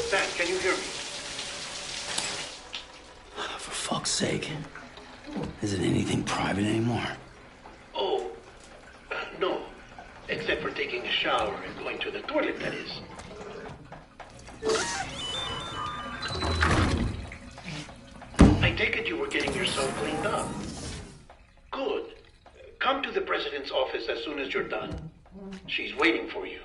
Sam, can you hear me? For fuck's sake. Is it anything private anymore? Oh, no. Except for taking a shower and going to the toilet, that is. I take it you were getting yourself cleaned up. Good. Come to the president's office as soon as you're done. She's waiting for you.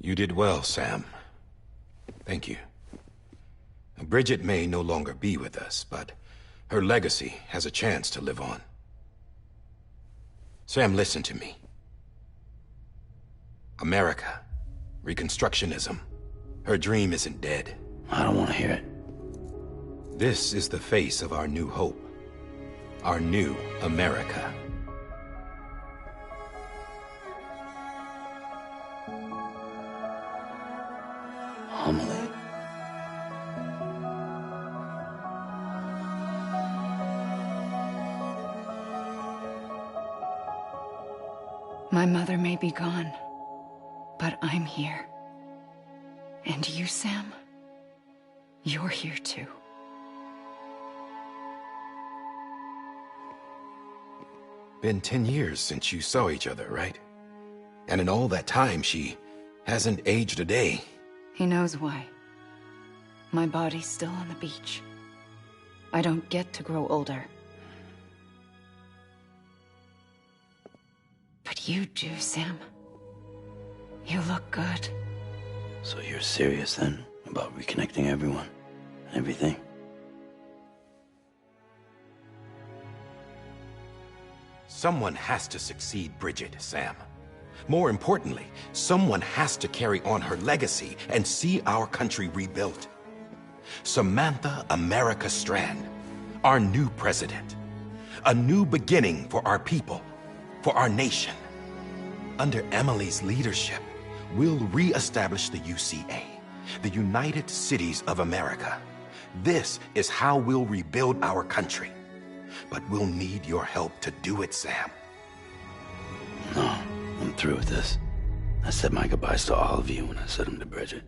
You did well, Sam. Thank you. Bridget may no longer be with us, but her legacy has a chance to live on. Sam, listen to me. America, Reconstructionism, her dream isn't dead. I don't want to hear it. This is the face of our new hope. Our new America. Homily. My mother may be gone, but I'm here. And you, Sam, you're here too. Been 10 years since you saw each other, right? And in all that time, she hasn't aged a day. He knows why. My body's still on the beach. I don't get to grow older. But you do, Sam. You look good. So you're serious then about reconnecting everyone and everything? Someone has to succeed Bridget, Sam. More importantly, someone has to carry on her legacy and see our country rebuilt. Samantha America Strand, our new president. A new beginning for our people, for our nation. Under Emily's leadership, we'll re-establish the UCA, the United Cities of America. This is how we'll rebuild our country. But we'll need your help to do it, Sam. No. I'm through with this. I said my goodbyes to all of you when I said them to Bridget.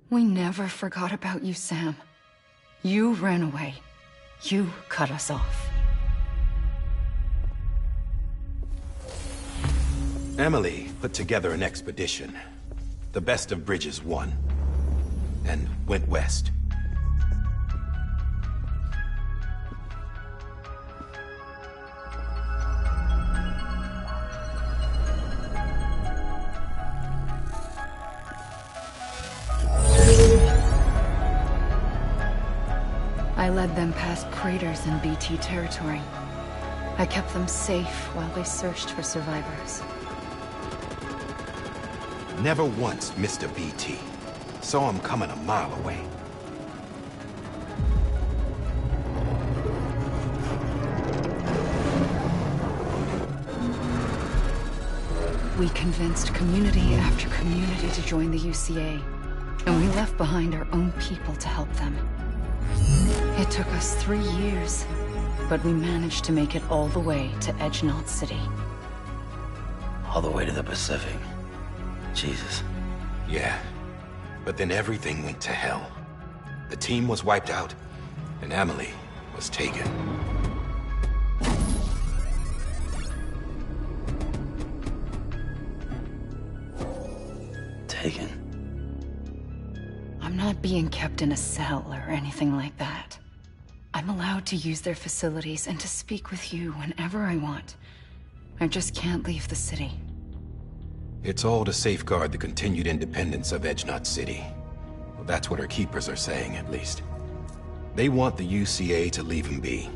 We never forgot about you, Sam. You ran away. You cut us off. Emily put together an expedition. The best of Bridges won. And went west. I led them past craters in BT territory. I kept them safe while they searched for survivors. Never once missed a BT. Saw him coming a mile away. We convinced community after community to join the UCA, and we left behind our own people to help them. It took us 3 years, but we managed to make it all the way to Edgenalt City. All the way to the Pacific. Jesus. Yeah, but then everything went to hell. The team was wiped out, and Emily was taken. not being kept in a cell or anything like that. I'm allowed to use their facilities and to speak with you whenever I want. I just can't leave the city. It's all to safeguard the continued independence of Edge City. Well, that's what our keepers are saying, at least. They want the UCA to leave him be.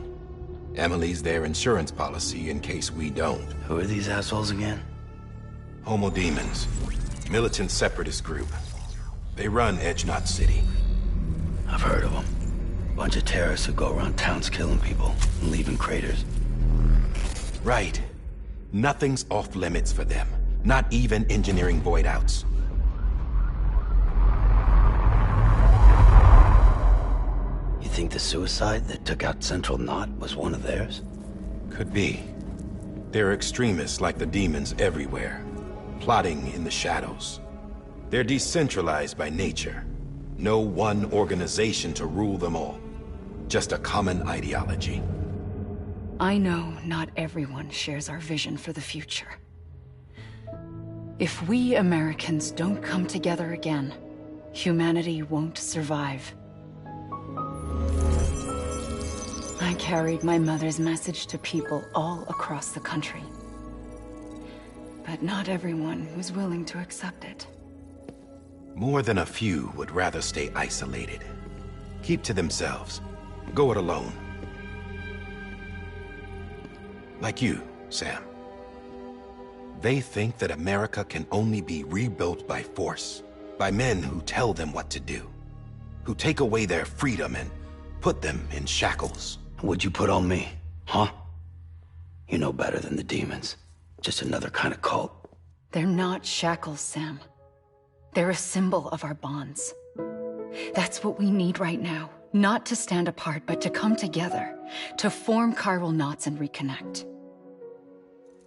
Emily's their insurance policy in case we don't. Who are these assholes again? Homo Demons. Militant separatist group. They run Edge City. I've heard of them. Bunch of terrorists who go around towns killing people and leaving craters. Right. Nothing's off limits for them. Not even engineering void outs. You think the suicide that took out Central Knot was one of theirs? Could be. There are extremists like the demons everywhere, plotting in the shadows. They're decentralized by nature. No one organization to rule them all. Just a common ideology. I know not everyone shares our vision for the future. If we Americans don't come together again, humanity won't survive. I carried my mother's message to people all across the country. But not everyone was willing to accept it. More than a few would rather stay isolated. Keep to themselves. Go it alone. Like you, Sam. They think that America can only be rebuilt by force, by men who tell them what to do, who take away their freedom and put them in shackles. What'd you put on me, huh? You know better than the demons. Just another kind of cult. They're not shackles, Sam. They're a symbol of our bonds. That's what we need right now. Not to stand apart, but to come together, to form chiral knots and reconnect.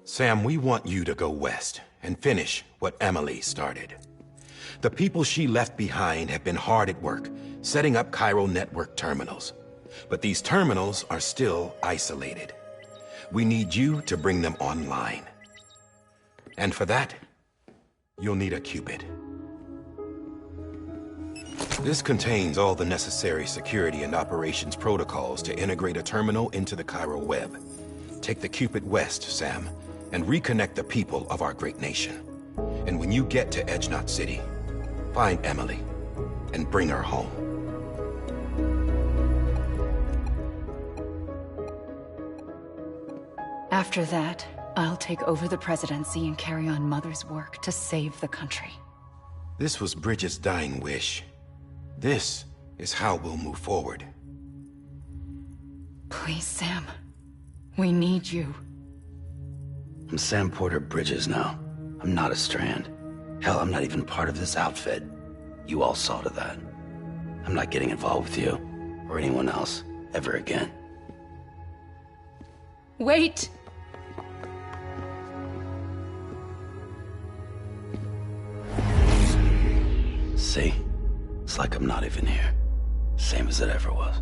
Sam, we want you to go west and finish what Emily started. The people she left behind have been hard at work, setting up chiral network terminals. But these terminals are still isolated. We need you to bring them online. And for that, you'll need a Cupid. This contains all the necessary security and operations protocols to integrate a terminal into the chiral web. Take the Cupid west, Sam, and reconnect the people of our great nation. And when you get to Edge City, find Emily and bring her home. After that, I'll take over the presidency and carry on Mother's work to save the country. This was Bridget's dying wish. This is how we'll move forward. Please, Sam. We need you. I'm Sam Porter Bridges now. I'm not a Strand. Hell, I'm not even part of this outfit. You all saw to that. I'm not getting involved with you, or anyone else, ever again. Wait! See? It's like I'm not even here. Same as it ever was.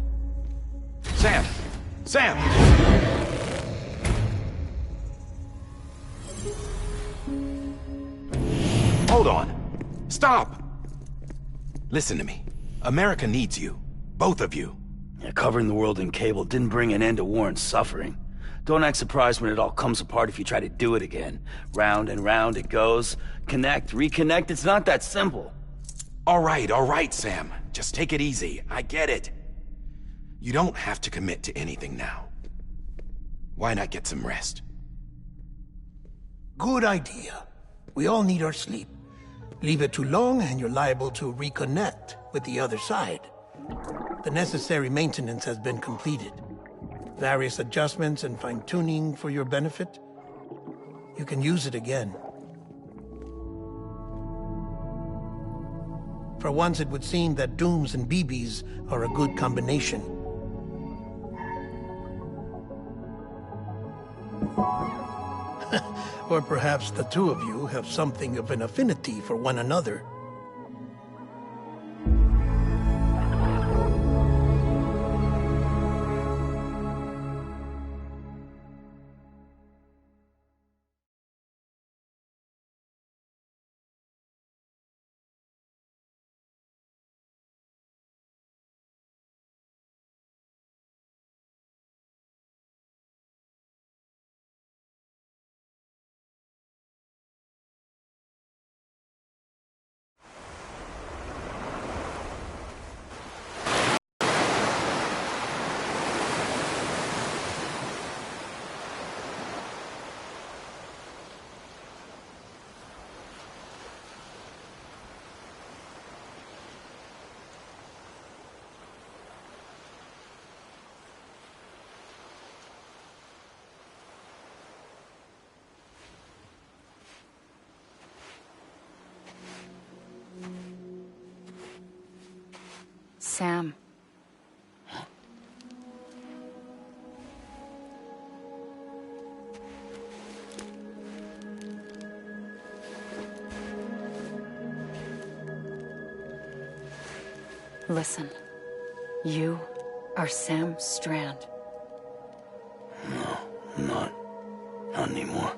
Sam! Sam! Hold on. Stop! Listen to me. America needs you. Both of you. Yeah, covering the world in cable didn't bring an end to war and suffering. Don't act surprised when it all comes apart if you try to do it again. Round and round it goes. Connect, reconnect, it's not that simple. All right, Sam. Just take it easy. I get it. You don't have to commit to anything now. Why not get some rest? Good idea. We all need our sleep. Leave it too long and you're liable to reconnect with the other side. The necessary maintenance has been completed. Various adjustments and fine-tuning for your benefit. You can use it again. For once, it would seem that Dooms and BBs are a good combination. Or perhaps the two of you have something of an affinity for one another. Sam. Listen, you are Sam Strand. No, I'm not. Not anymore.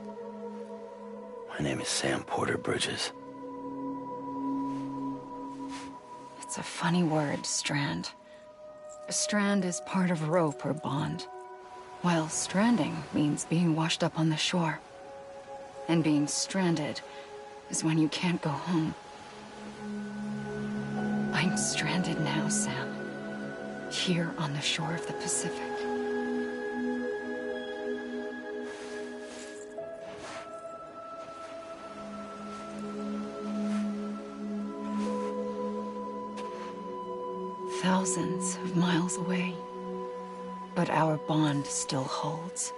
My name is Sam Porter Bridges. It's a funny word, Strand. A strand is part of rope or bond, while stranding means being washed up on the shore. And being stranded is when you can't go home. I'm stranded now, Sam. Here on the shore of the Pacific. Thousands of miles away, but our bond still holds.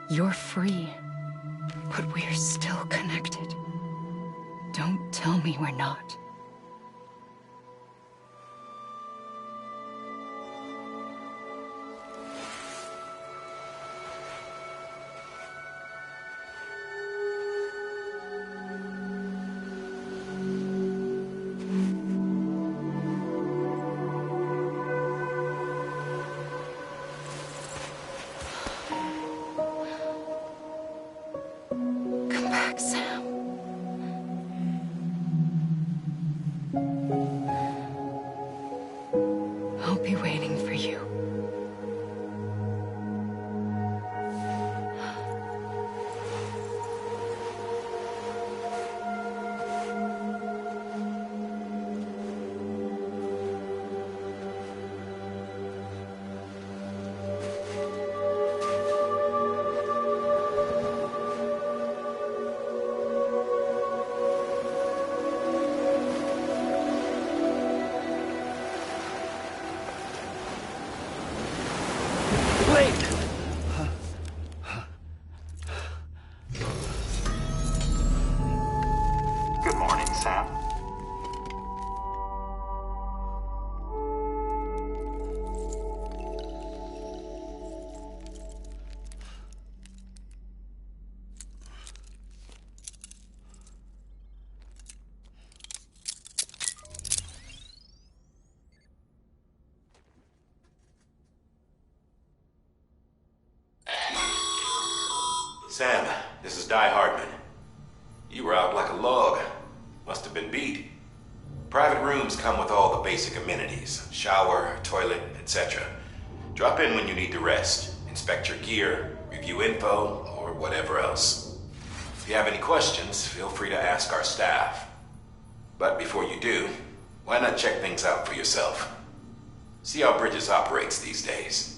You're free, but we're still connected. Don't tell me we're not. Good morning, Sam. Sam, this is Di Hardman. You were out like a log. Must have been beat. Private rooms come with all the basic amenities. Shower, toilet, etc. Drop in when you need to rest. Inspect your gear, review info, or whatever else. If you have any questions, feel free to ask our staff. But before you do, why not check things out for yourself? See how Bridges operates these days.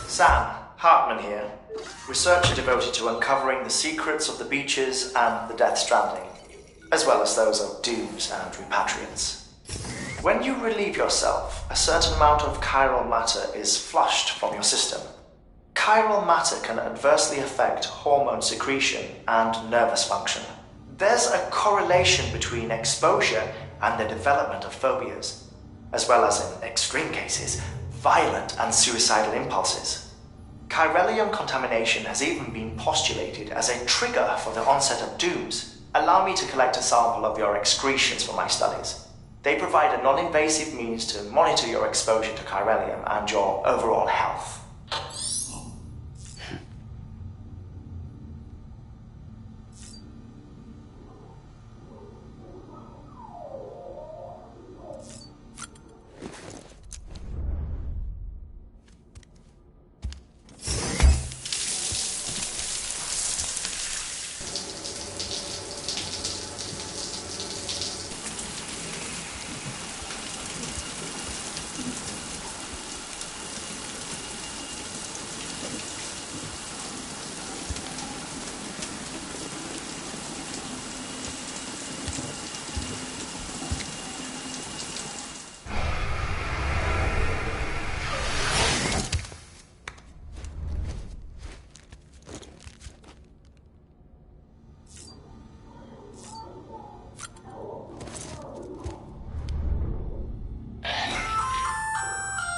Sam, Hartman here, researcher devoted to uncovering the secrets of the beaches and the Death Stranding, as well as those of dooms and repatriants. When you relieve yourself, a certain amount of chiral matter is flushed from your system. Chiral matter can adversely affect hormone secretion and nervous function. There's a correlation between exposure and the development of phobias, as well as, in extreme cases, violent and suicidal impulses. Chiralium contamination has even been postulated as a trigger for the onset of dooms. Allow me to collect a sample of your excretions for my studies. They provide a non-invasive means to monitor your exposure to chiralium and your overall health.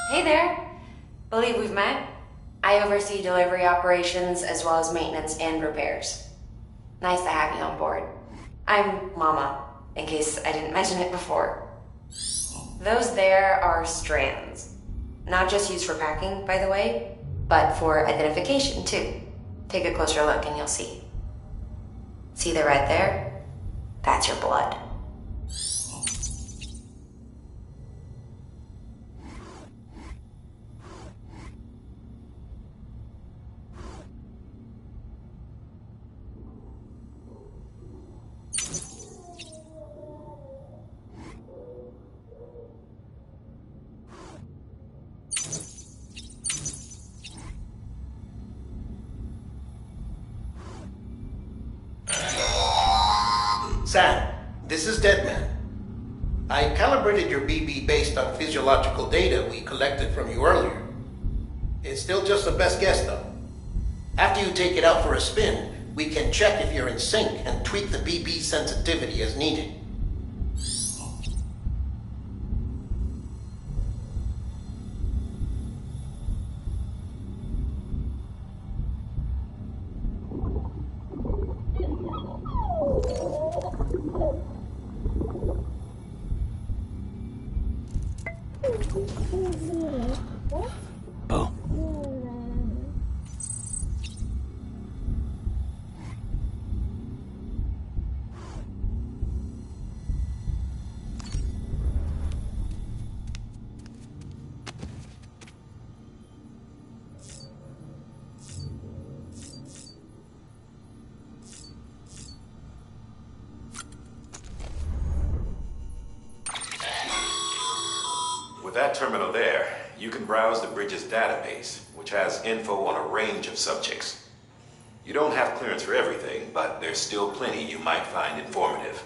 Hey there. Believe we've met. I oversee delivery operations as well as maintenance and repairs. Nice to have you on board. I'm Mama, in case I didn't mention it before. Those there are strands. Not just used for packing, by the way, but for identification too. Take a closer look and you'll see. See the red there? That's your blood. Sam, this is Deadman. I calibrated your BB based on physiological data we collected from you earlier. It's still just a best guess, though. After you take it out for a spin, we can check if you're in sync and tweak the BB sensitivity as needed. Bo. With that terminal there, you can browse the Bridges database, which has info on a range of subjects. You don't have clearance for everything, but there's still plenty you might find informative.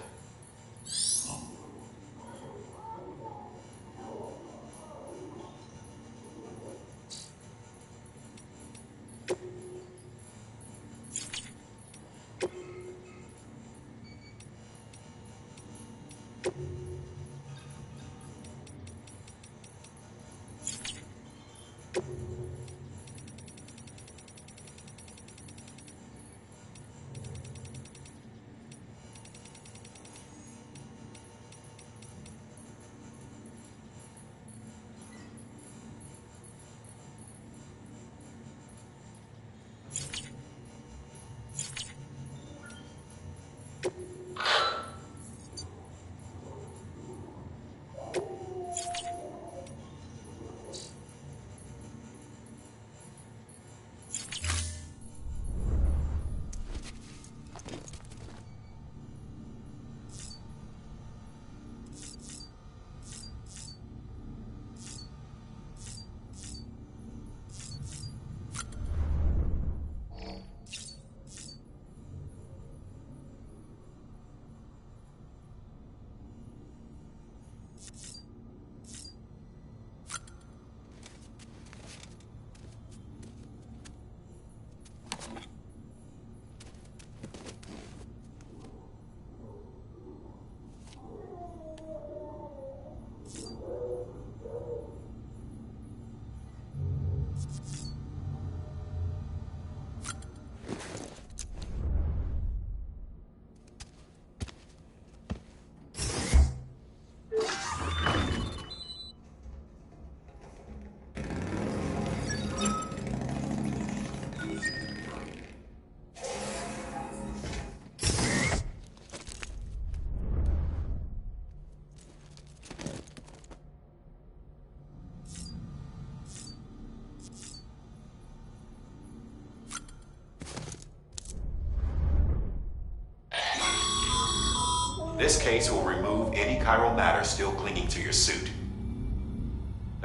This case will remove any chiral matter still clinging to your suit.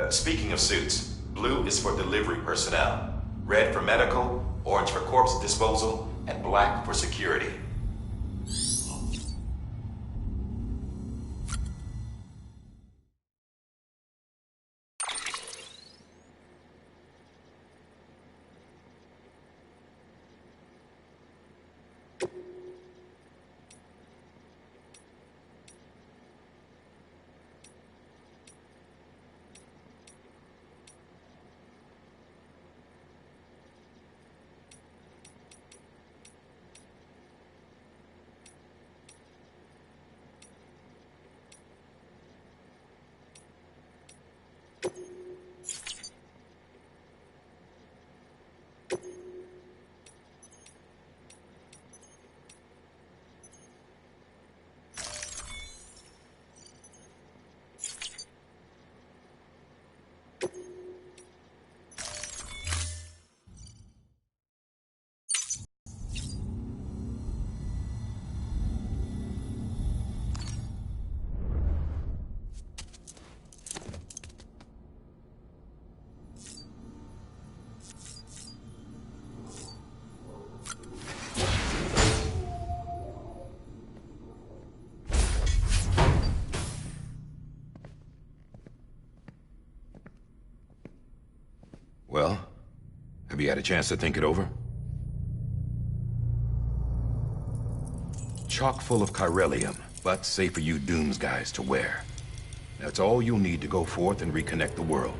Speaking of suits, blue is for delivery personnel, red for medical, orange for corpse disposal, and black for security. Well, have you had a chance to think it over? Chock full of chiralium, but safe for you Dooms guys to wear. That's all you'll need to go forth and reconnect the world.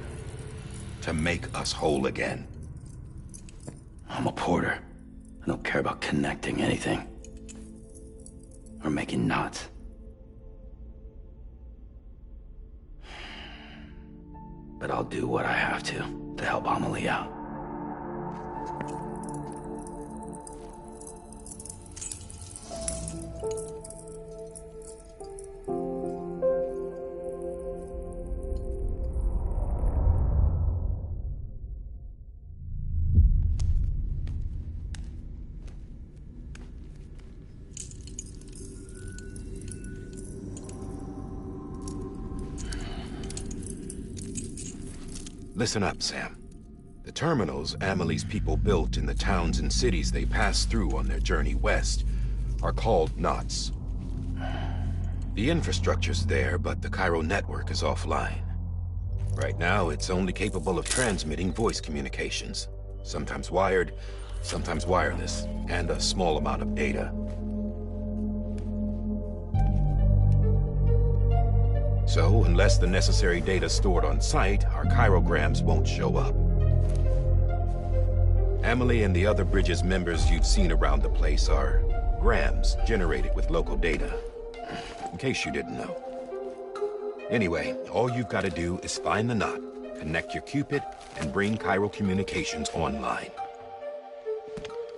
To make us whole again. I'm a porter. I don't care about connecting anything. Or making knots. But I'll do what I have to help Amelie out. Listen up, Sam. The terminals Amelie's people built in the towns and cities they passed through on their journey west are called knots. The infrastructure's there, but the chiral network is offline. Right now, it's only capable of transmitting voice communications, sometimes wired, sometimes wireless, and a small amount of data. So, unless the necessary data stored on site, our chirograms won't show up. Amelie and the other Bridges members you've seen around the place are grams generated with local data, in case you didn't know. Anyway, all you've got to do is find the knot, connect your Cupid, and bring chiral communications online.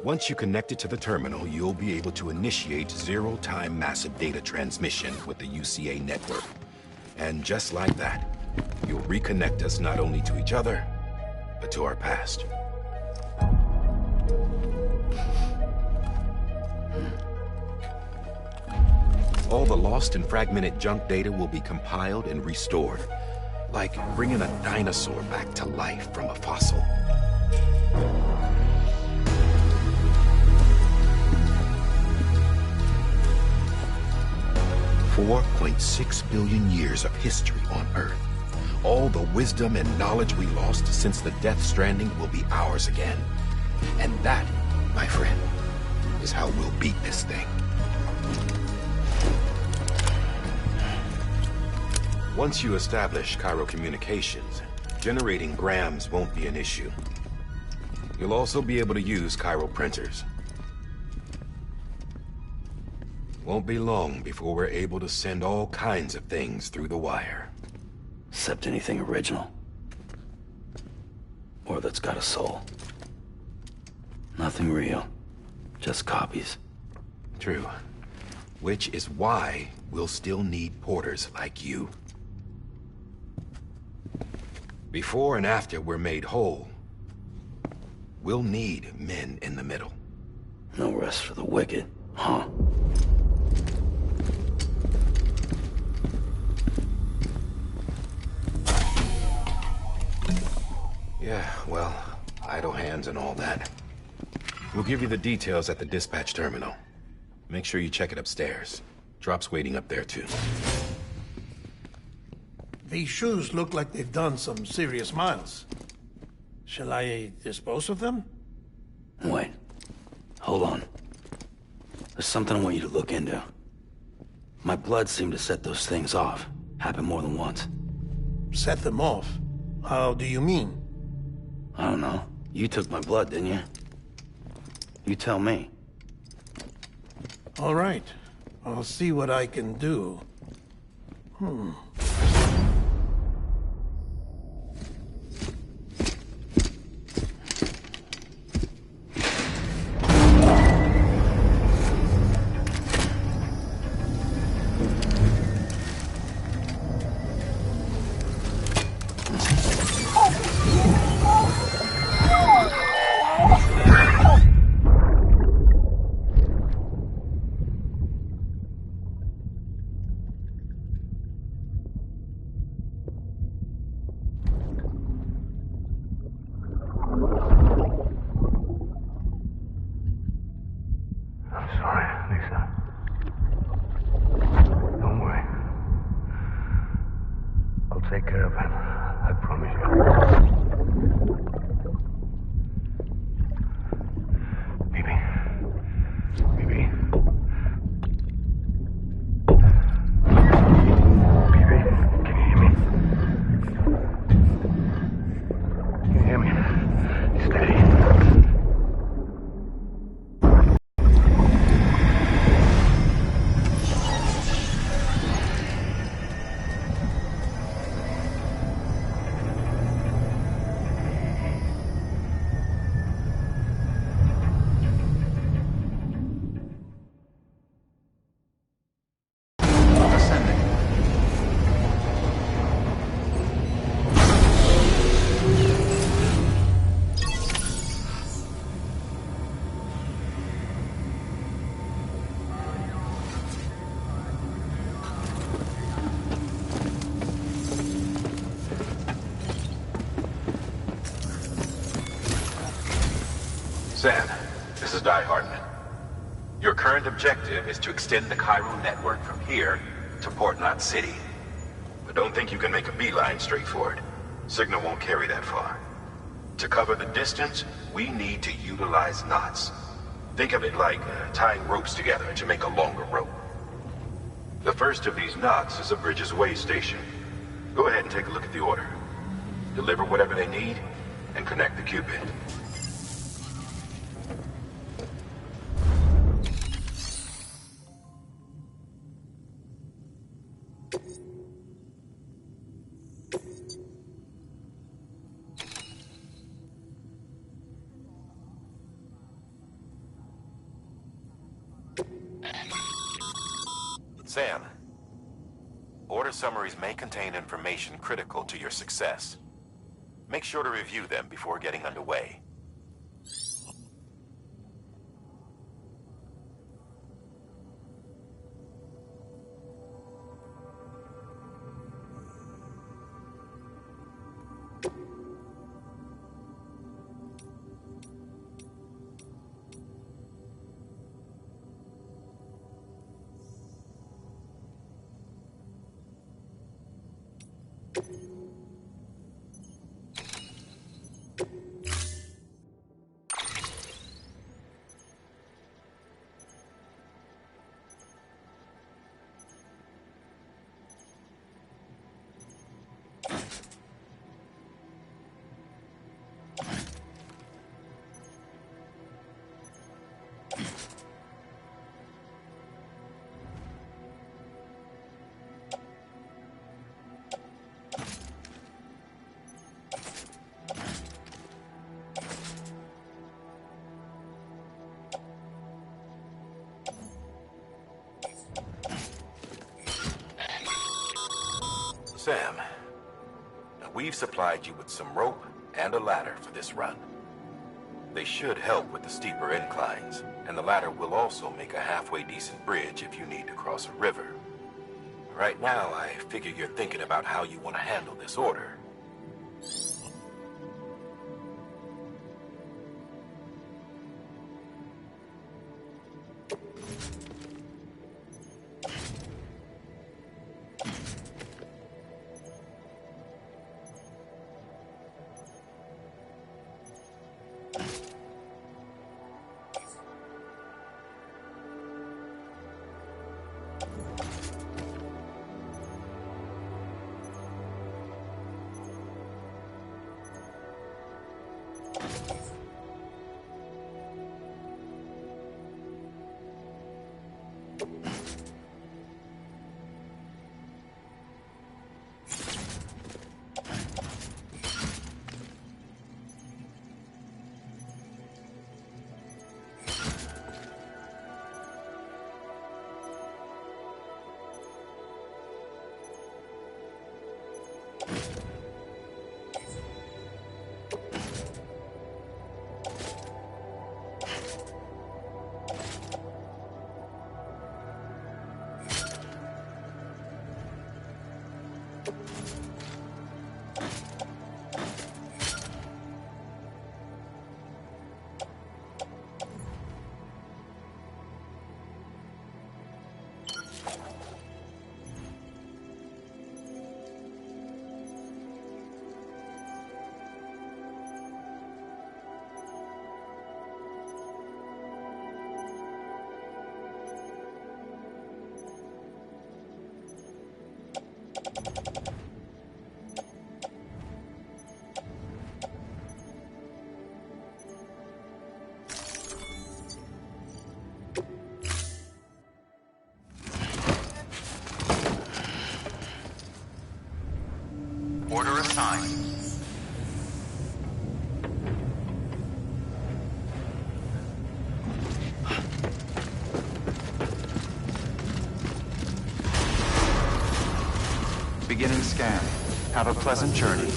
Once you connect it to the terminal, you'll be able to initiate zero-time massive data transmission with the UCA network. And just like that, you'll reconnect us not only to each other, but to our past. All the lost and fragmented junk data will be compiled and restored, like bringing a dinosaur back to life from a fossil. $4.6 billion years of history on Earth. All the wisdom and knowledge we lost since the Death Stranding will be ours again. And that, my friend, is how we'll beat this thing. Once you establish chiral communications, generating grams won't be an issue. You'll also be able to use chiral printers. Won't be long before we're able to send all kinds of things through the wire. Except anything original. Or that's got a soul. Nothing real. Just copies. True. Which is why we'll still need porters like you. Before and after we're made whole, we'll need men in the middle. No rest for the wicked, huh? well, idle hands and all that. We'll give you the details at the dispatch terminal. Make sure you check it upstairs. Drop's waiting up there, too. These shoes look like they've done some serious miles. Shall I dispose of them? Wait. Hold on. There's something I want you to look into. My blood seemed to set those things off. Happened more than once. Set them off? How do you mean? I don't know. You took my blood, didn't you? You tell me. All right. I'll see what I can do. Take care of him. I promise you. Baby. Baby. Baby, can you hear me? Can you hear me? Steady. Sam, this is Die Hardman. Your current objective is to extend the Cairo network from here to Port Knot City. But don't think you can make a beeline straight for it. Signal won't carry that far. To cover the distance, we need to utilize knots. Think of it like tying ropes together to make a longer rope. The first of these knots is a Bridges Way station. Go ahead and take a look at the order. Deliver whatever they need, and connect the Cupid. Sam, order summaries may contain information critical to your success. Make sure to review them before getting underway. Sam, we've supplied you with some rope and a ladder for this run. They should help with the steeper inclines, and the ladder will also make a halfway decent bridge if you need to cross a river. Right now, I figure you're thinking about how you want to handle this order. Order assigned. Beginning scan. Have a pleasant journey.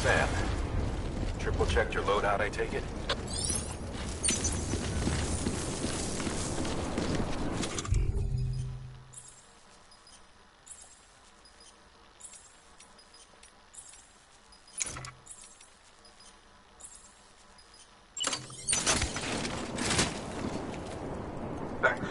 Sam, triple checked your loadout, I take it? Thanks.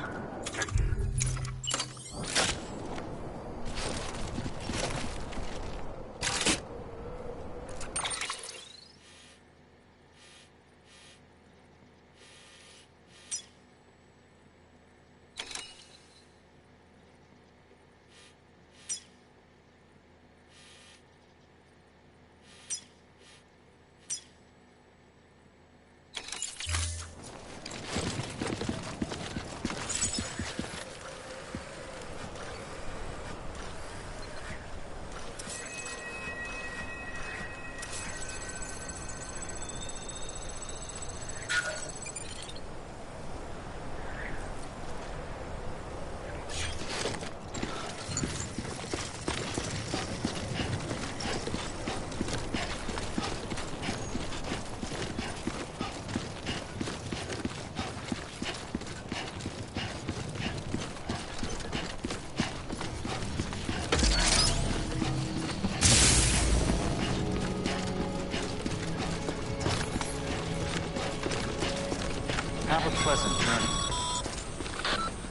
Have a pleasant journey.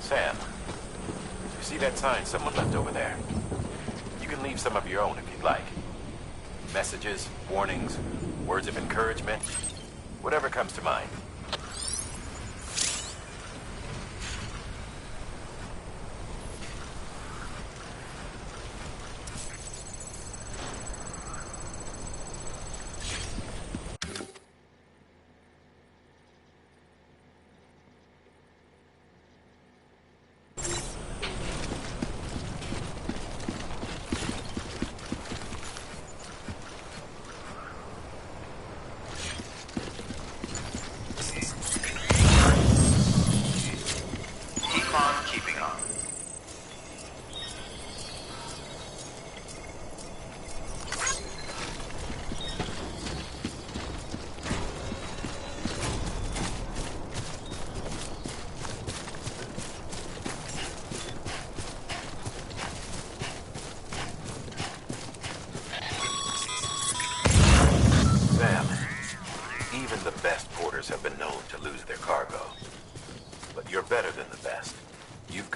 Sam, you see that sign someone left over there? You can leave some of your own if you'd like. Messages, warnings, words of encouragement, whatever comes to mind.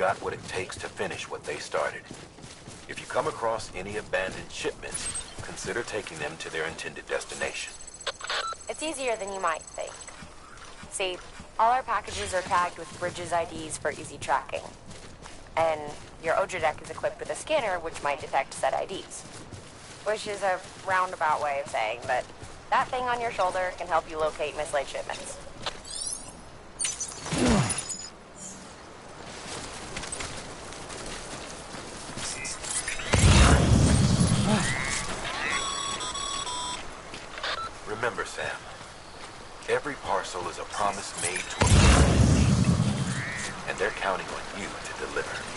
got what it takes to finish what they started. If you come across any abandoned shipments, consider taking them to their intended destination. It's easier than you might think. See, all our packages are tagged with Bridges IDs for easy tracking. And your Odra deck is equipped with a scanner which might detect said IDs. Which is a roundabout way of saying that that thing on your shoulder can help you locate mislaid shipments. Remember, Sam, every parcel is a promise made to a person in need, and they're counting on you to deliver.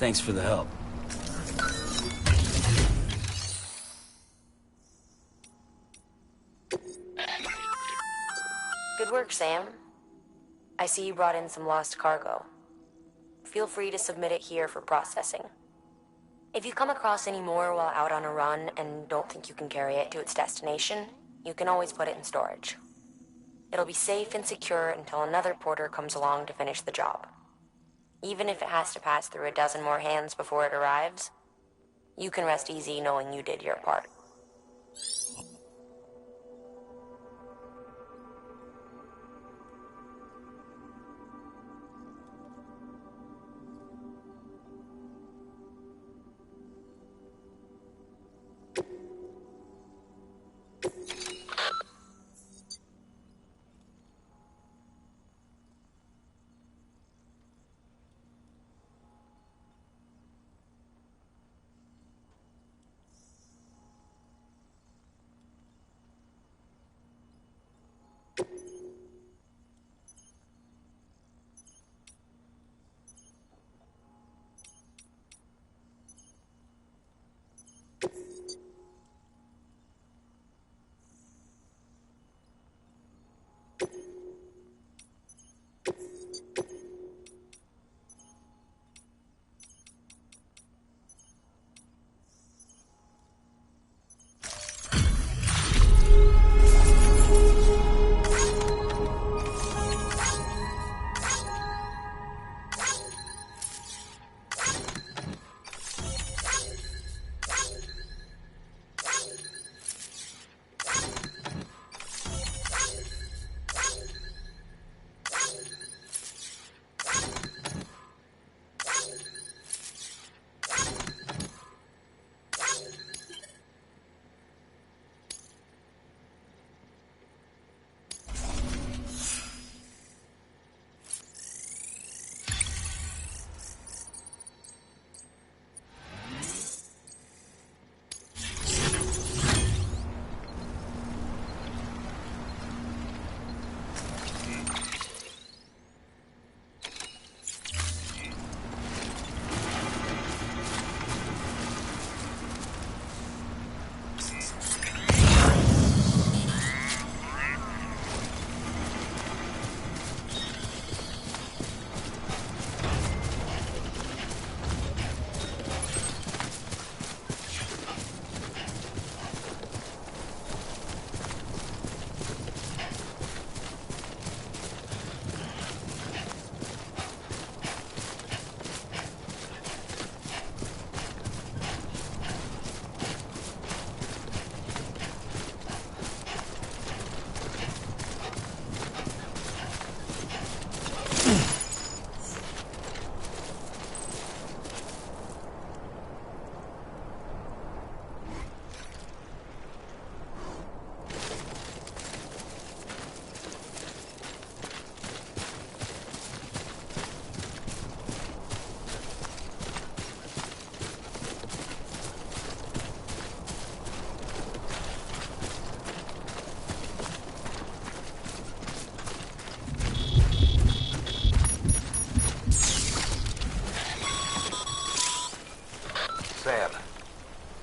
Thanks for the help. Good work, Sam. I see you brought in some lost cargo. Feel free to submit it here for processing. If you come across any more while out on a run and don't think you can carry it to its destination, you can always put it in storage. It'll be safe and secure until another porter comes along to finish the job. Even if it has to pass through a dozen more hands before it arrives, you can rest easy knowing you did your part.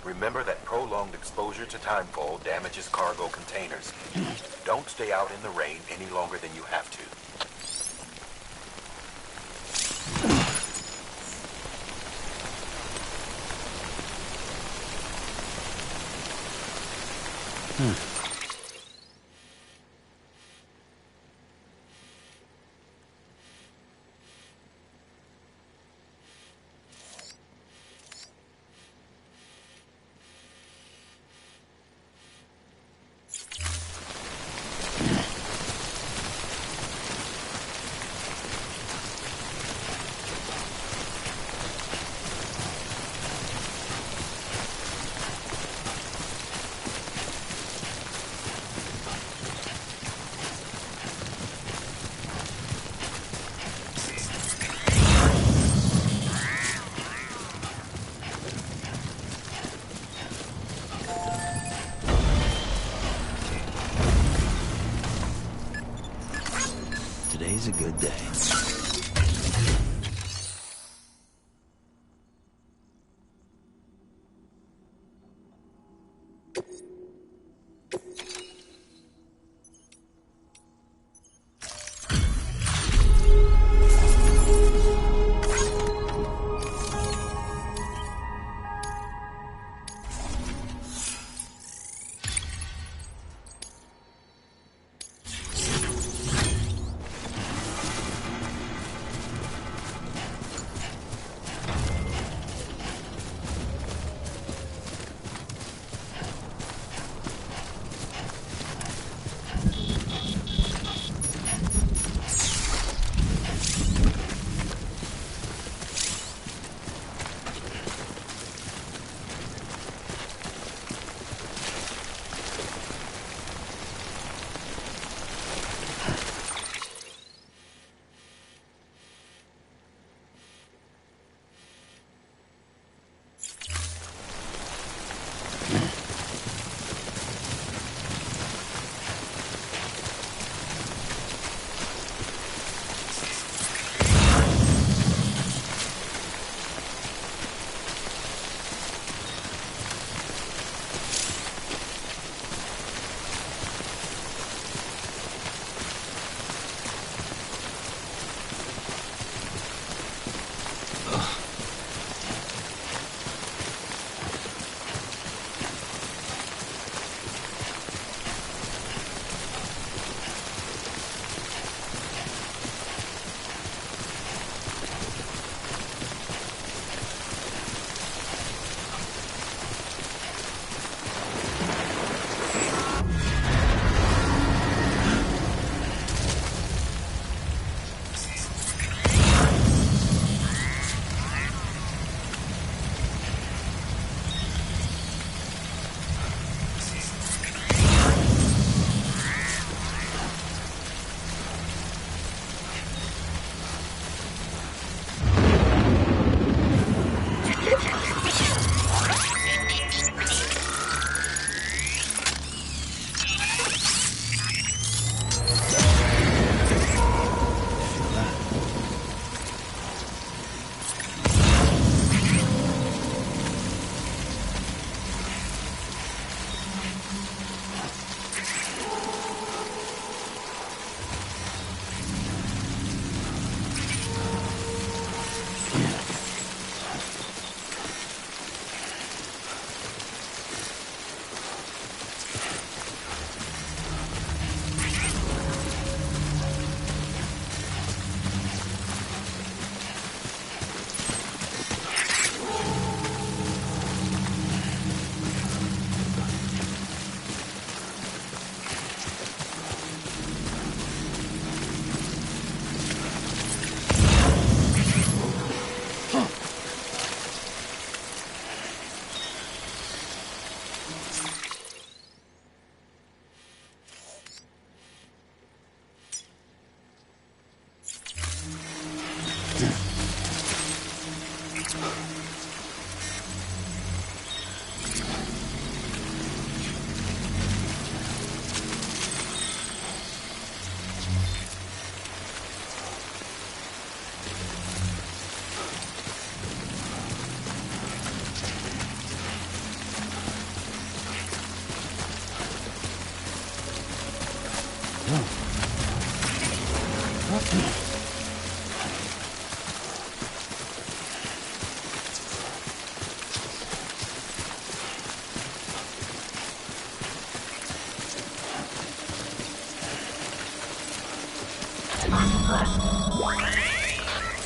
Remember that prolonged exposure to timefall damages cargo containers. Don't stay out in the rain any longer than you have to. Today's a good day.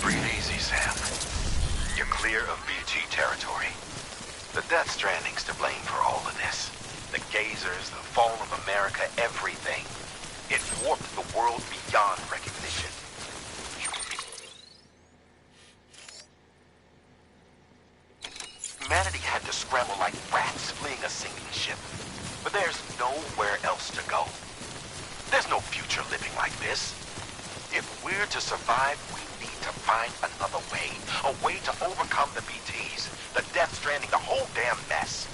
Breathe easy, Sam. You're clear of BG territory. The Death Stranding's to blame for all of this. The gazers, the fall of America, everything. It warped the world beyond recognition. Humanity had to scramble like rats fleeing a sinking ship. But there's nowhere else to go. There's no future living like this. If we're to survive, we need to find another way. A way to overcome the BTs, the Death Stranding, the whole damn mess.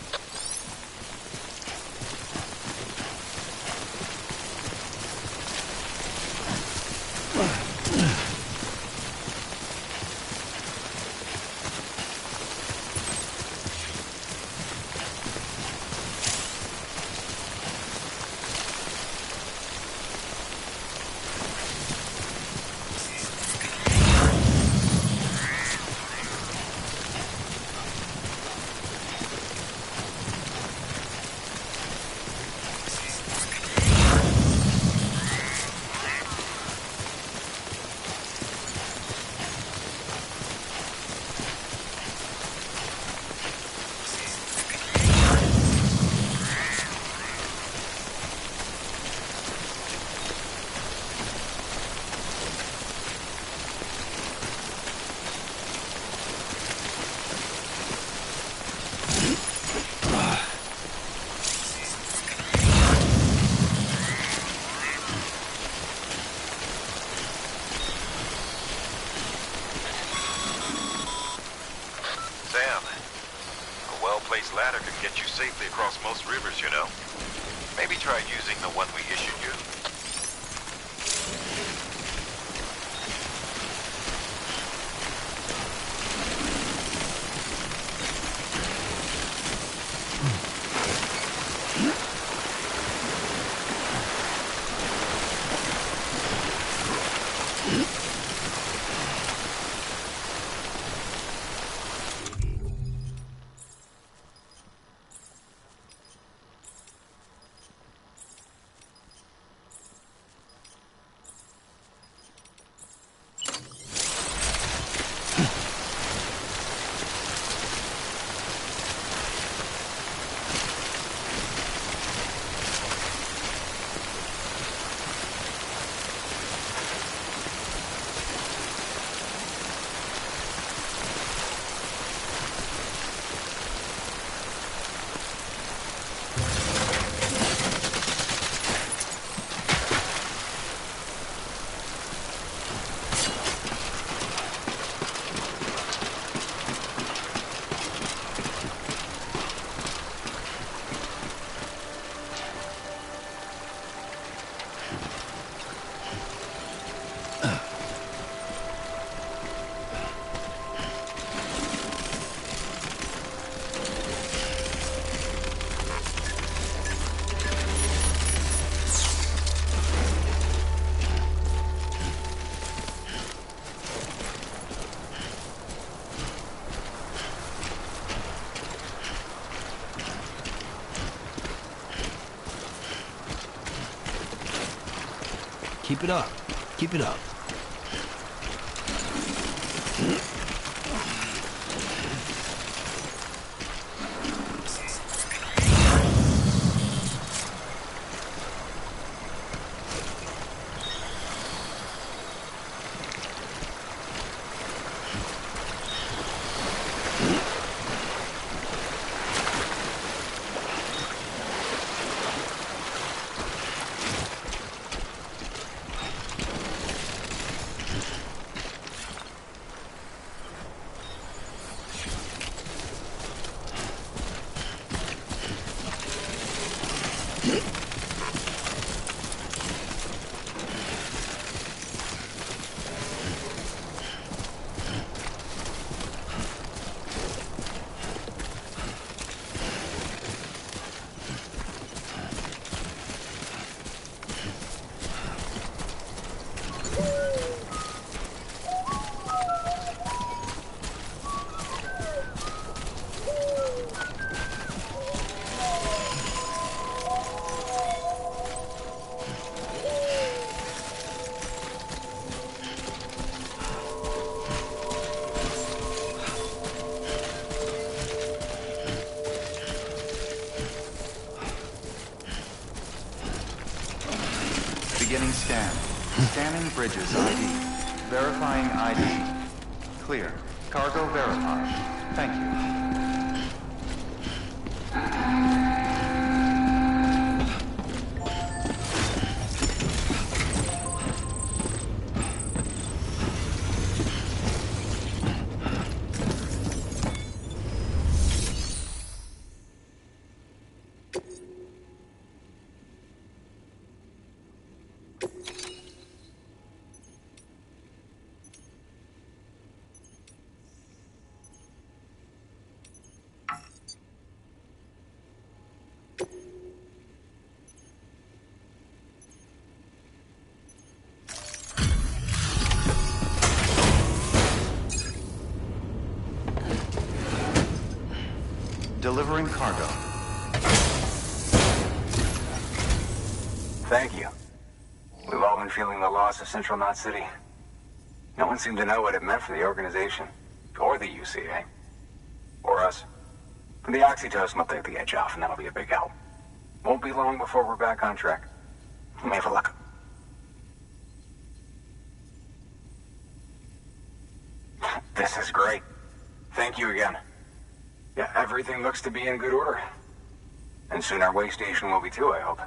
Ladder can get you safely across most rivers, you know. Maybe try using the one we issued you. Keep it up. Keep it up. Beginning scan. Scanning bridges ID. Verifying ID. Clear. Cargo verified. Thank you. Delivering cargo. Thank you. We've all been feeling the loss of Central Knot City. No one seemed to know what it meant for the organization, or the UCA, or us. The oxytocin will take the edge off, and that'll be a big help. Won't be long before we're back on track. We may have a look. This is great. Thank you again. Yeah, everything looks to be in good order. And soon our way station will be too, I hope.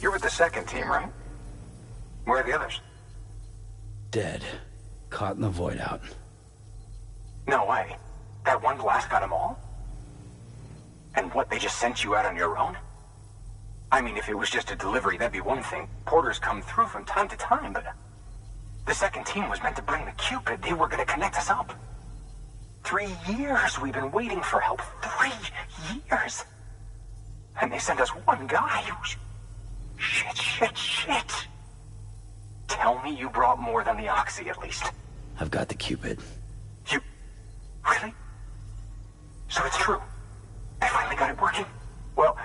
You're with the second team, right? Where are the others? Dead. Caught in the void out. No way. That one blast got them all? And what, they just sent you out on your own? I mean, if it was just a delivery, that'd be one thing. Porters come through from time to time, but... The second team was meant to bring the Cupid. They were gonna connect us up. 3 years we've been waiting for help. 3 years! And they sent us one guy who's... Shit. Tell me you brought more than the Oxy, at least. I've got the Cupid. You... Really? So it's true. I finally got it working. Well,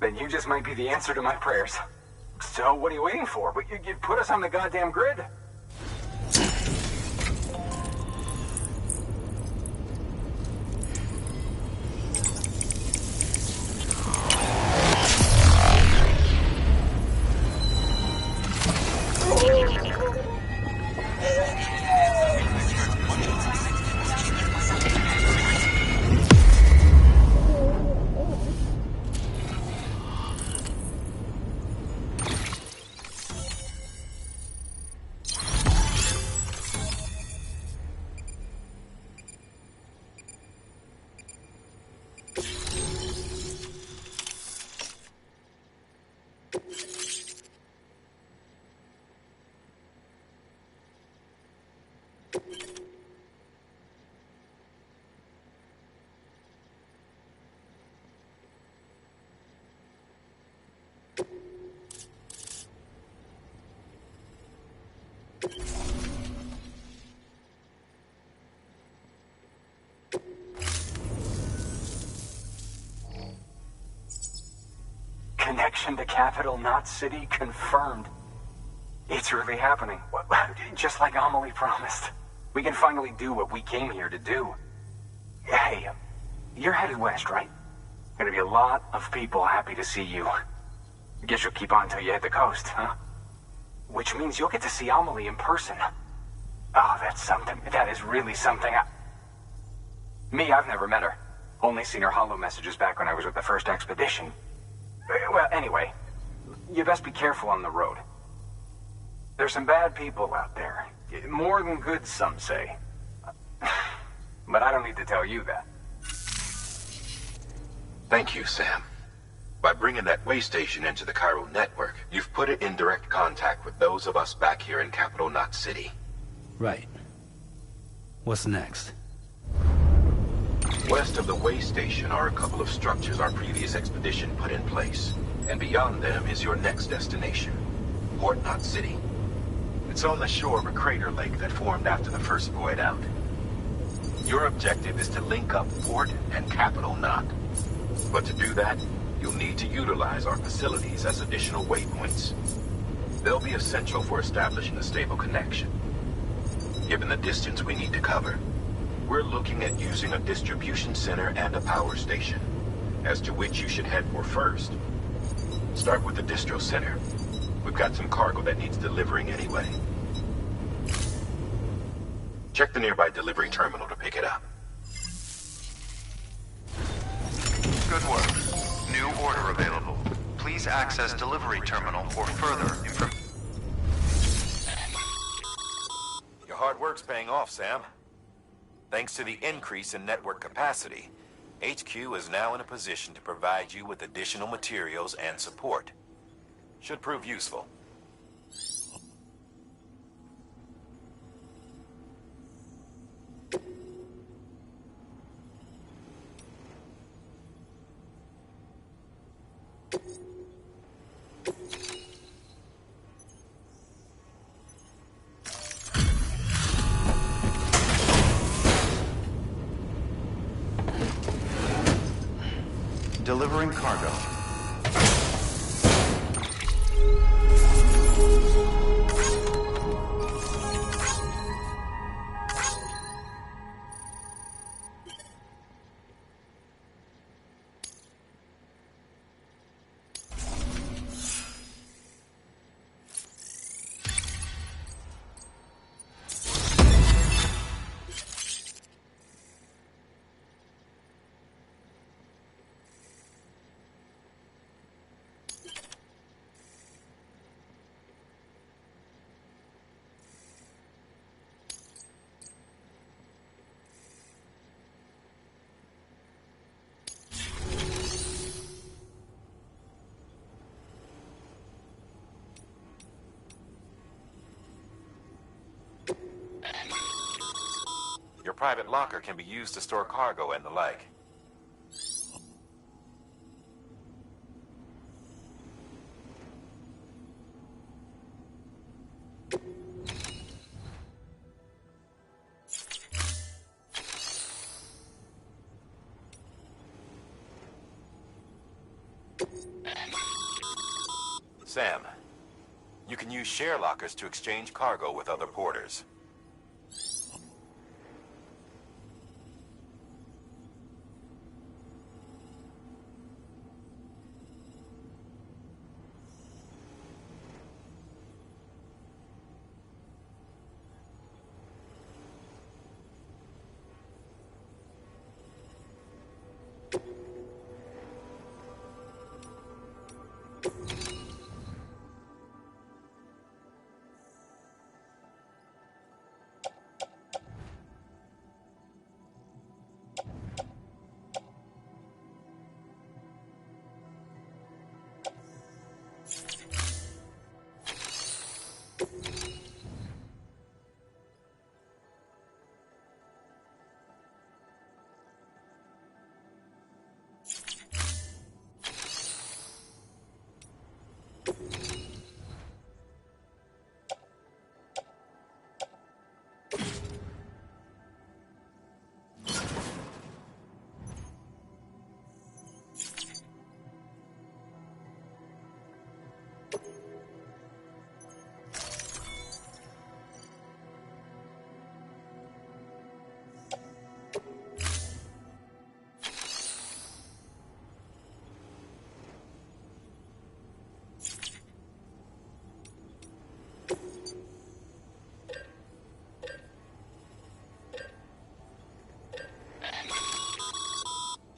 then you just might be the answer to my prayers. So what are you waiting for? But you put us on the goddamn grid. Connection to Capital Knot City confirmed. It's really happening. Just like Amelie promised. We can finally do what we came here to do. Hey, you're headed west, right? Gonna be a lot of people happy to see you. Guess you'll keep on till you hit the coast, huh? Which means you'll get to see Amelie in person. Oh, that's something. That is really something. I've never met her. Only seen her holo messages back when I was with the first expedition. Well, anyway, you best be careful on the road. There's some bad people out there. More than good, some say. But I don't need to tell you that. Thank you, Sam. By bringing that way station into the Cairo network, you've put it in direct contact with those of us back here in Capital Knot City. Right. What's next? West of the way station are a couple of structures our previous expedition put in place. And beyond them is your next destination, Port Knot City. It's on the shore of a crater lake that formed after the first void out. Your objective is to link up Port and Capital Knot. But to do that, you'll need to utilize our facilities as additional waypoints. They'll be essential for establishing a stable connection. Given the distance we need to cover, we're looking at using a distribution center and a power station, as to which you should head for first. Start with the distro center. We've got some cargo that needs delivering anyway. Check the nearby delivery terminal to pick it up. Good work. New order available. Please access delivery terminal for further information. Your hard work's paying off, Sam. Thanks to the increase in network capacity, HQ is now in a position to provide you with additional materials and support. Should prove useful. Delivering cargo. Your private locker can be used to store cargo and the like. Sam, you can use share lockers to exchange cargo with other porters.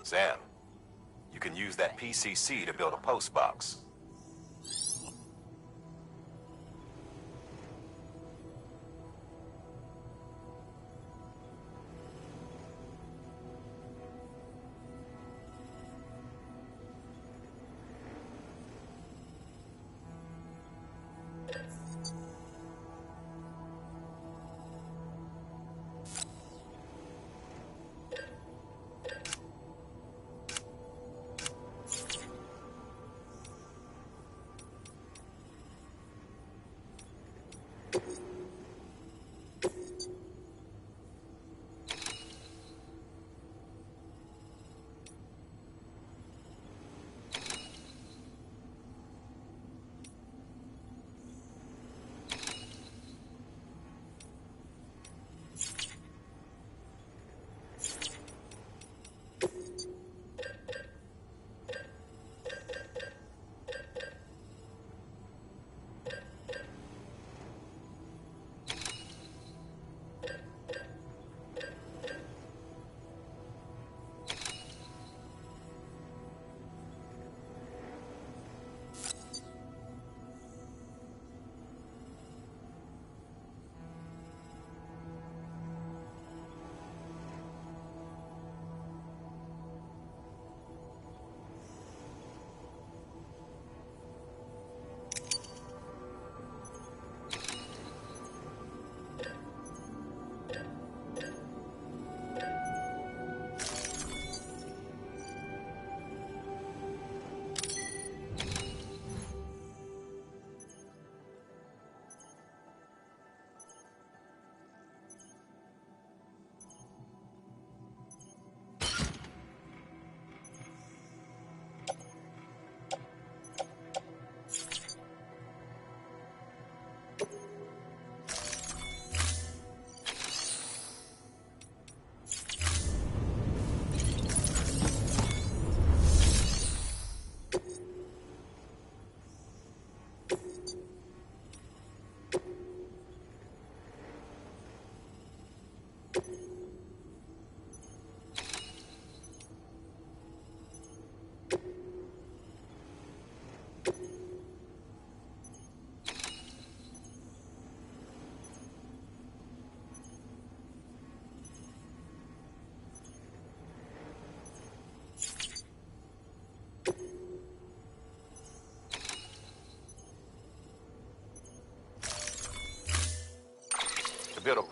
Sam, you can use that PCC to build a post box.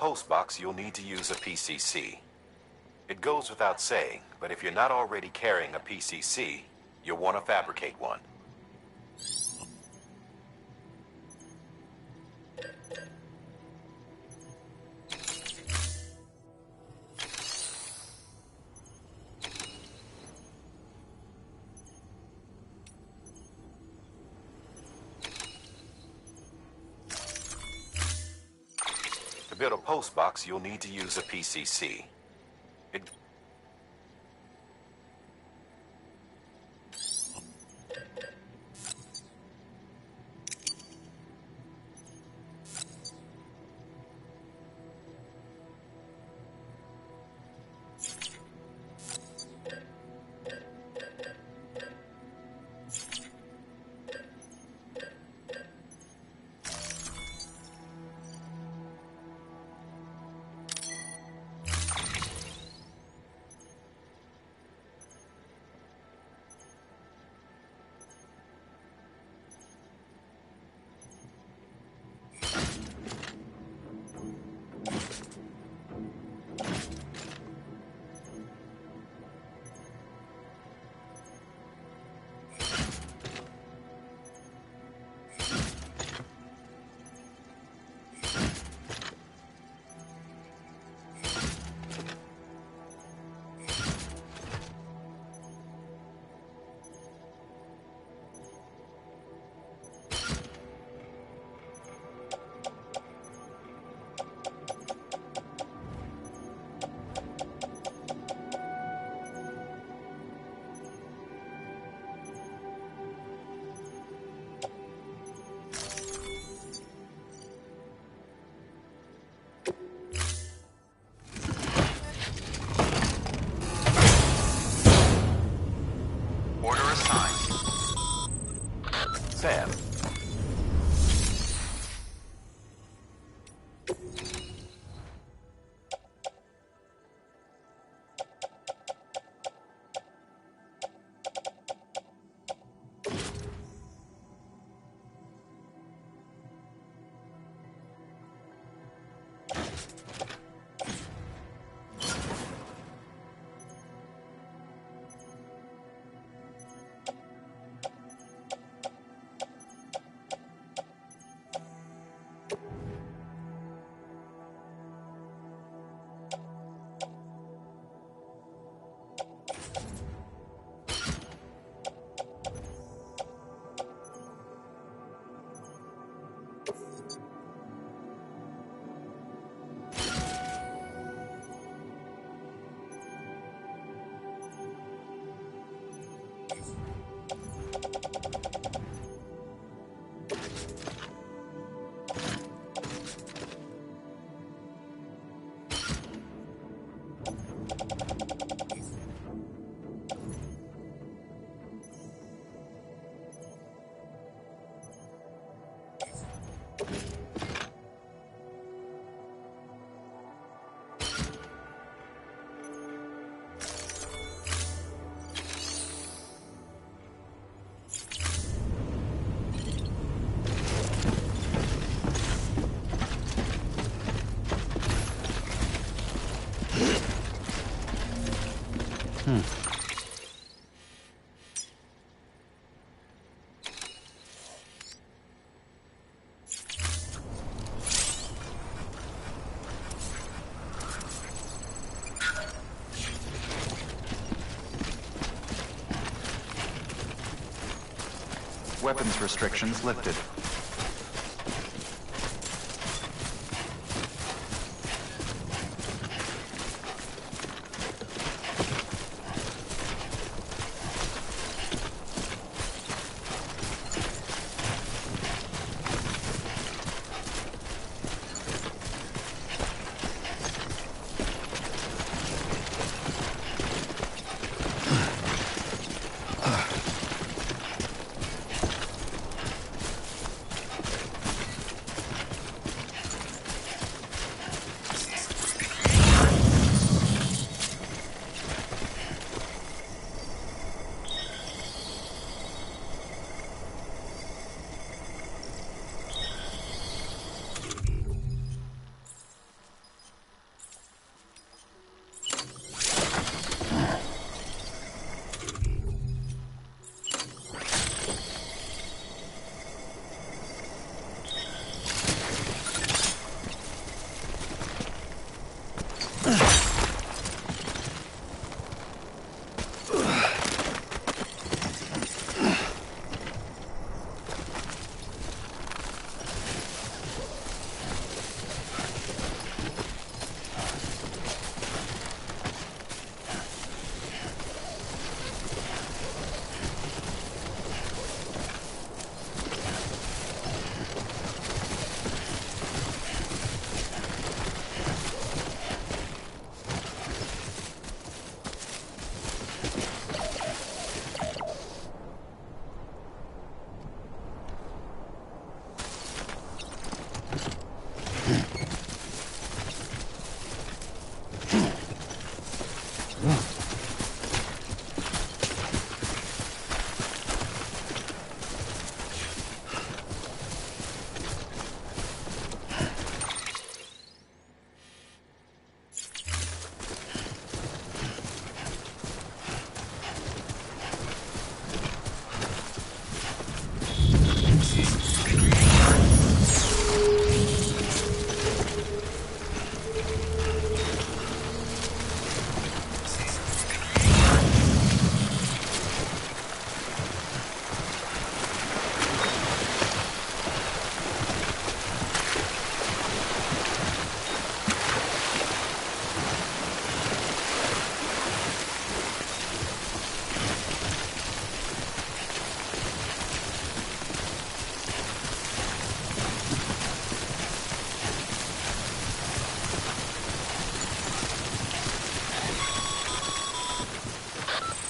post box, you'll need to use a PCC. It goes without saying, but if you're not already carrying a PCC, you'll want to fabricate one. To build a post box, you'll need to use a PCC. It Sam. Weapons restrictions lifted.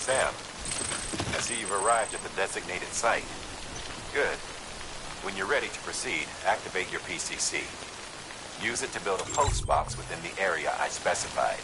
Sam, I see you've arrived at the designated site. Good. When you're ready to proceed, activate your PCC. Use it to build a post box within the area I specified.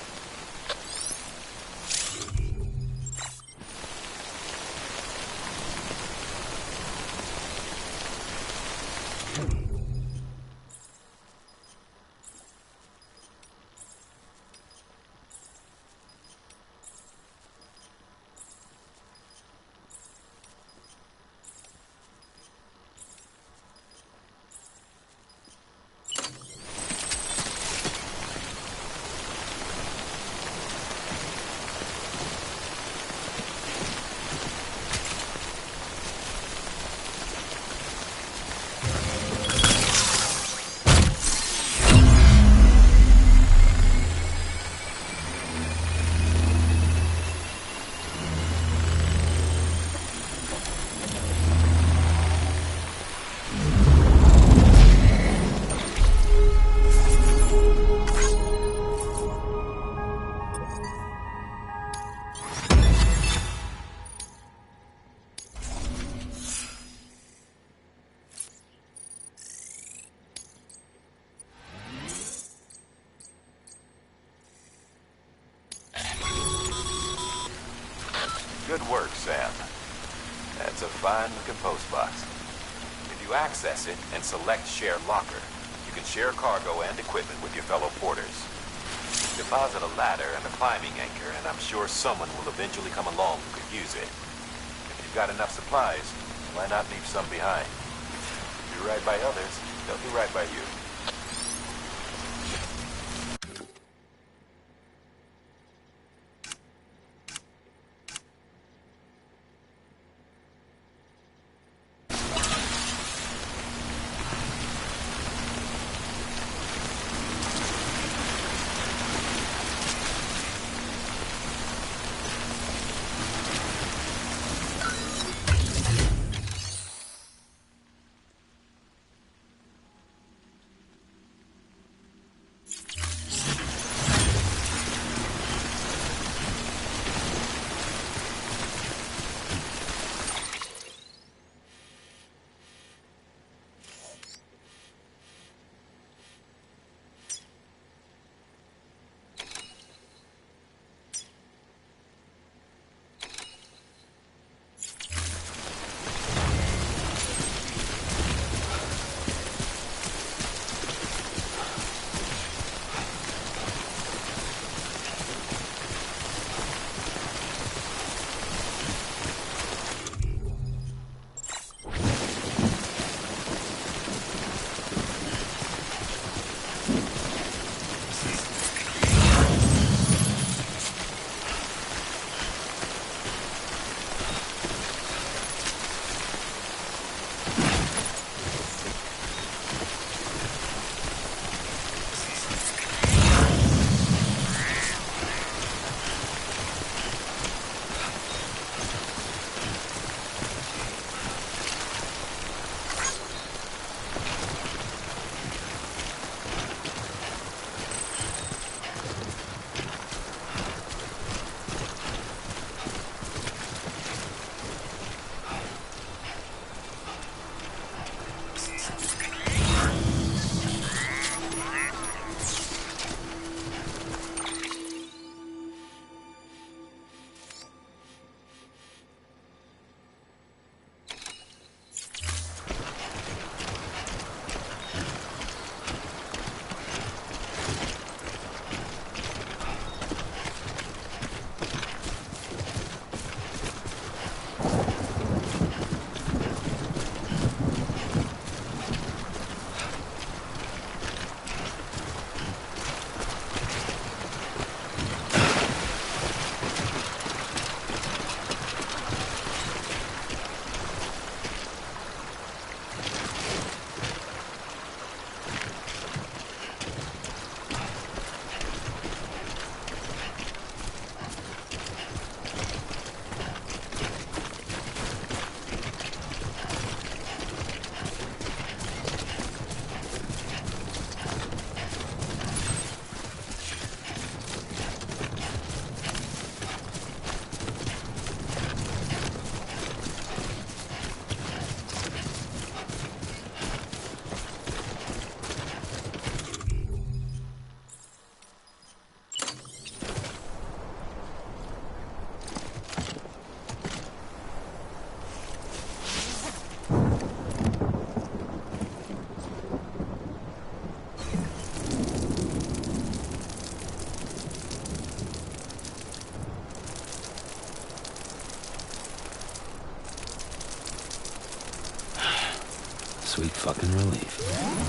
Good work, Sam. That's a fine-looking post box. If you access it and select Share Locker, you can share cargo and equipment with your fellow porters. Deposit a ladder and a climbing anchor, and I'm sure someone will eventually come along who could use it. If you've got enough supplies, why not leave some behind? Do right by others, they'll do right by you. Sweet fucking relief.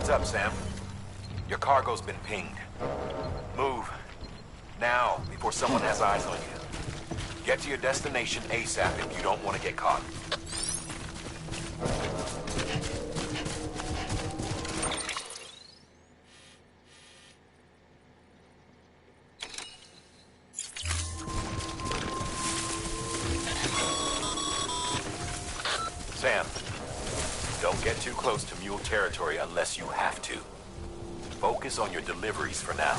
Heads up, Sam. Your cargo's been pinged. Move. Now, before someone has eyes on you. Get to your destination ASAP if you don't want to get caught. Sam, don't get too close to mule territory unless you have to. Focus on your deliveries for now.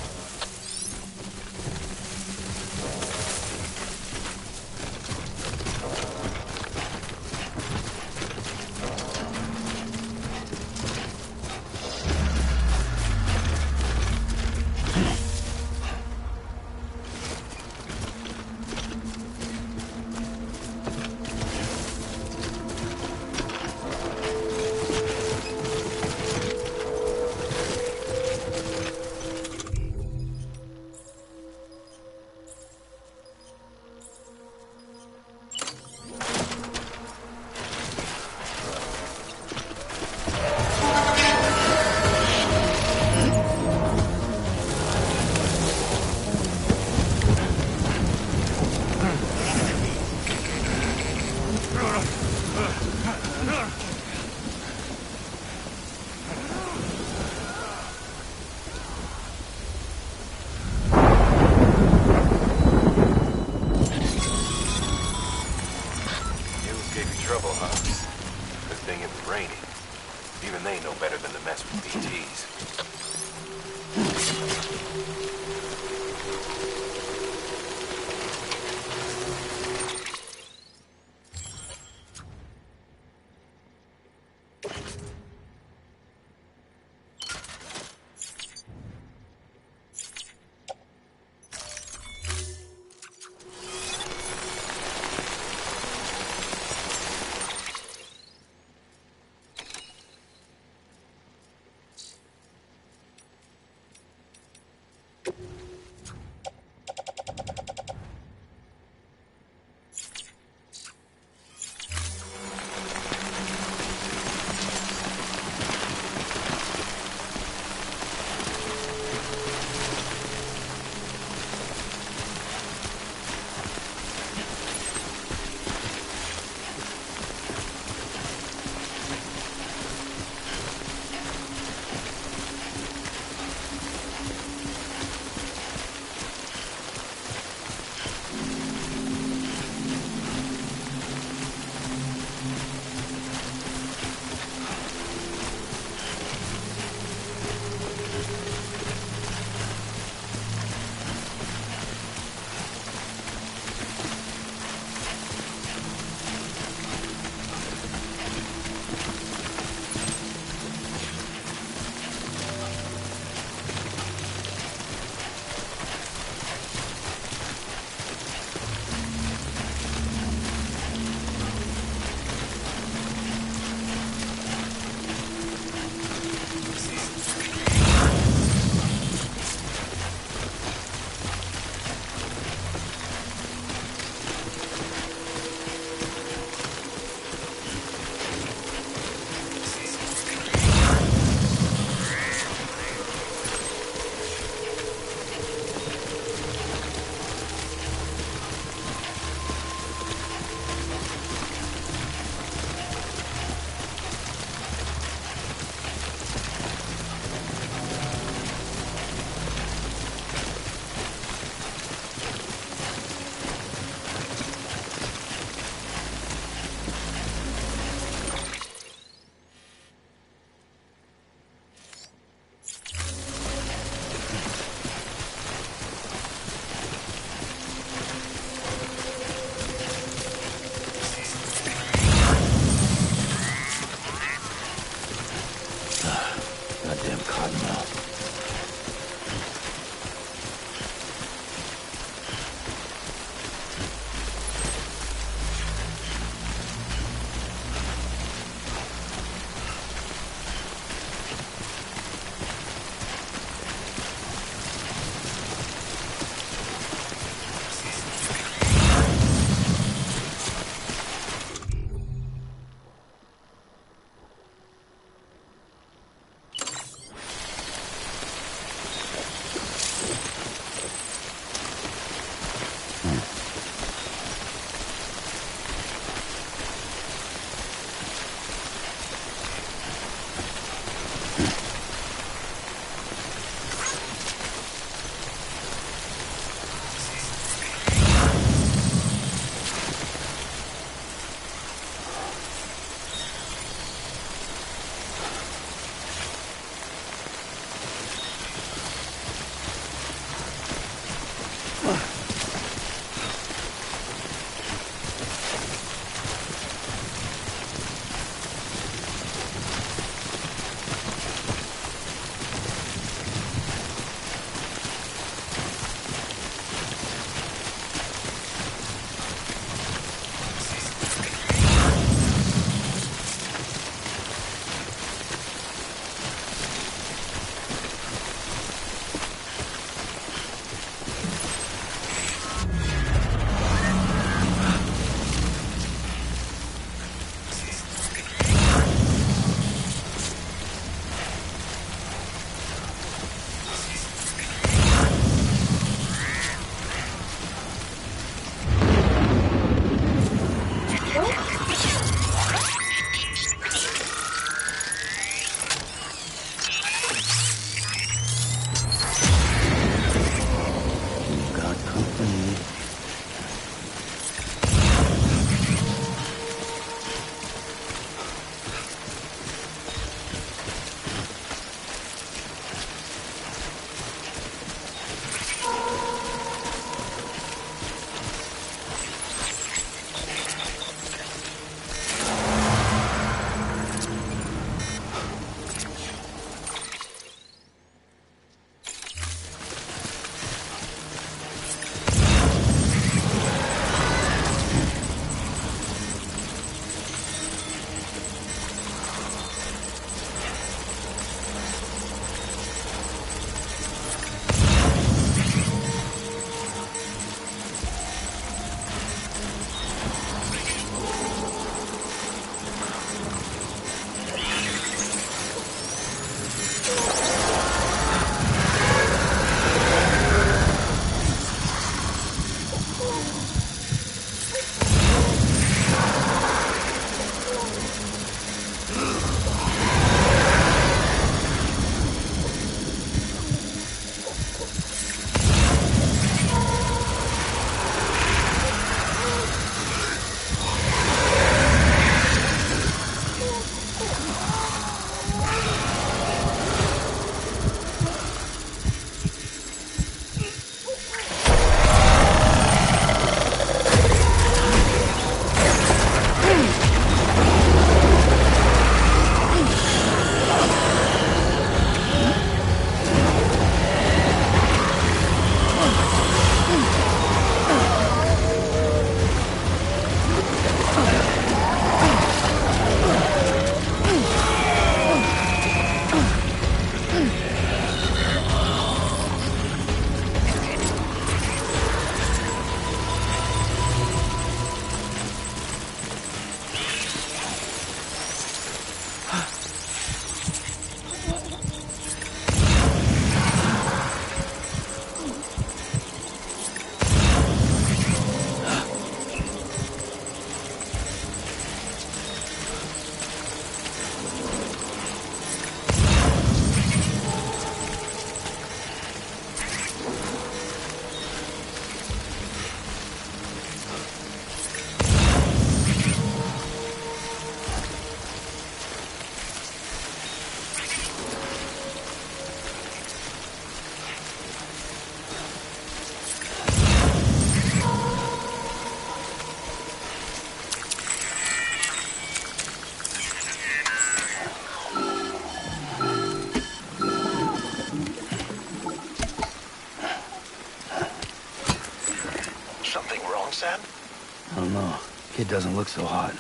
it doesn't look so hot.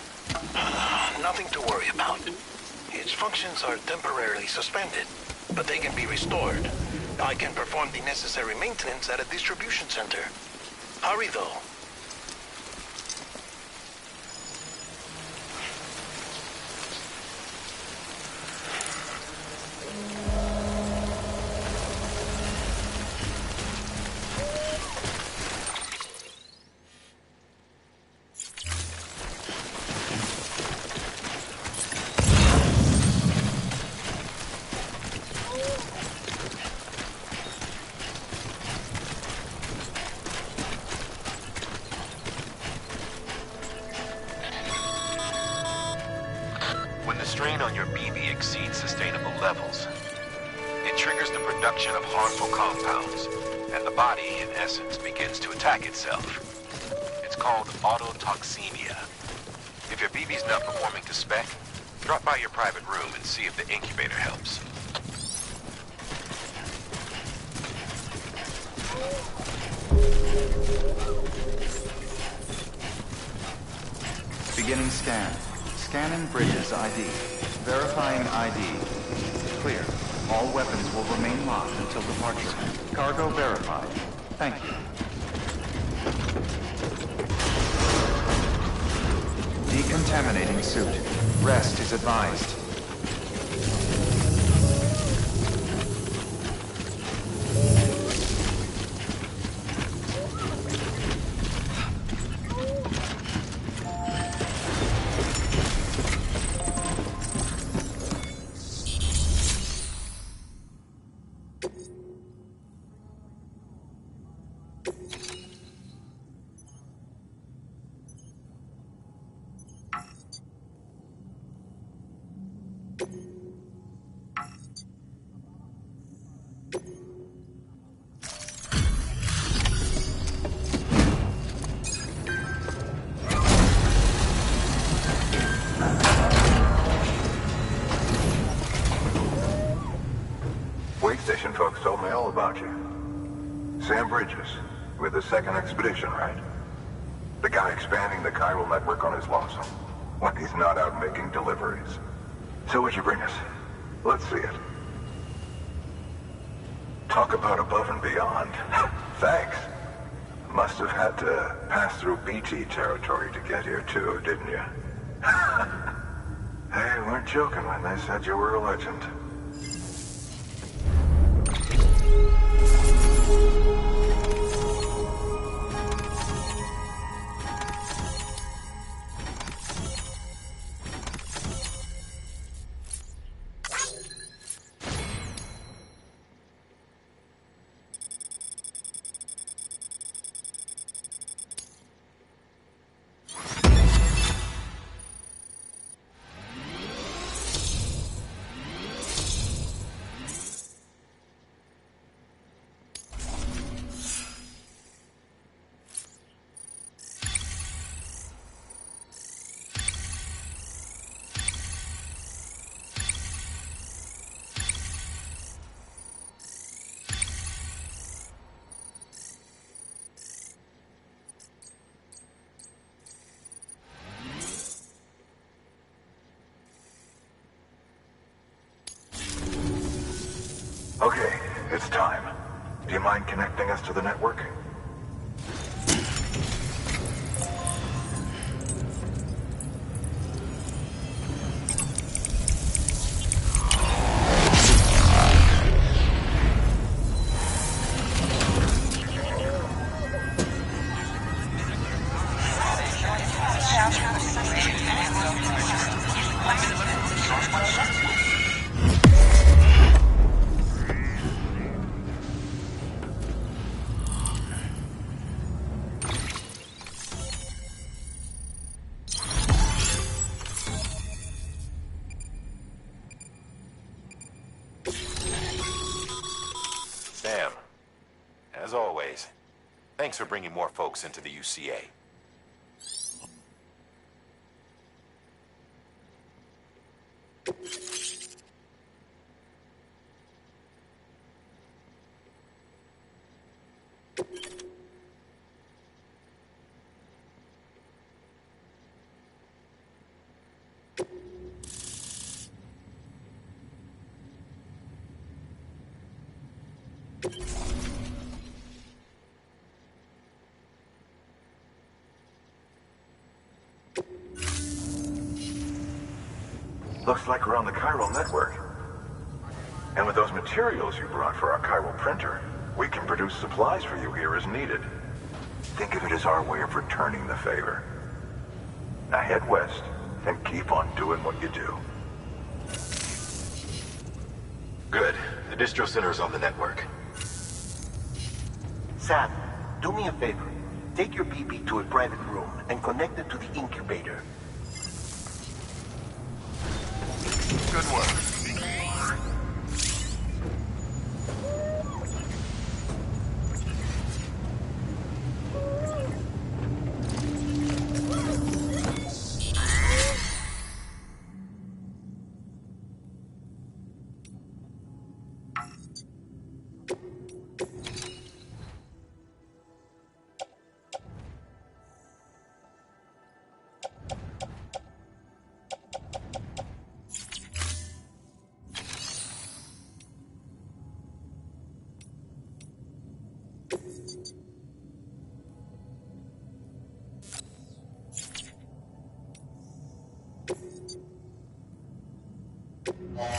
Nothing to worry about. Its functions are temporarily suspended, but they can be restored. I can perform the necessary maintenance at a distribution center. Hurry, though. When the strain on your BB exceeds sustainable levels, it triggers the production of harmful compounds, and the body, in essence, begins to attack itself. It's called autotoxemia. If your BB's not performing to spec, drop by your private room and see if the incubator helps. Beginning scan. Scanning Bridges ID. Verifying ID. Clear. All weapons will remain locked until departure. Cargo verified. Thank you. Decontaminating suit. Rest is advised. Station folks told me all about you. Sam Bridges, with the second expedition, right? The guy expanding the chiral network on his lonesome, when he's not out making deliveries. So what'd you bring us? Let's see it. Talk about above and beyond. Thanks. Must have had to pass through BT territory to get here too, didn't you? They weren't joking when they said you were a legend. Okay, it's time. Do you mind connecting us to the network? Sam, as always, thanks for bringing more folks into the UCA. Looks like we're on the chiral network. And with those materials you brought for our chiral printer, we can produce supplies for you here as needed. Think of it as our way of returning the favor. Now head west and keep on doing what you do. Good. The distro center is on the network. Sam, do me a favor. Take your BB to a private room and connect it to the incubator. Good work.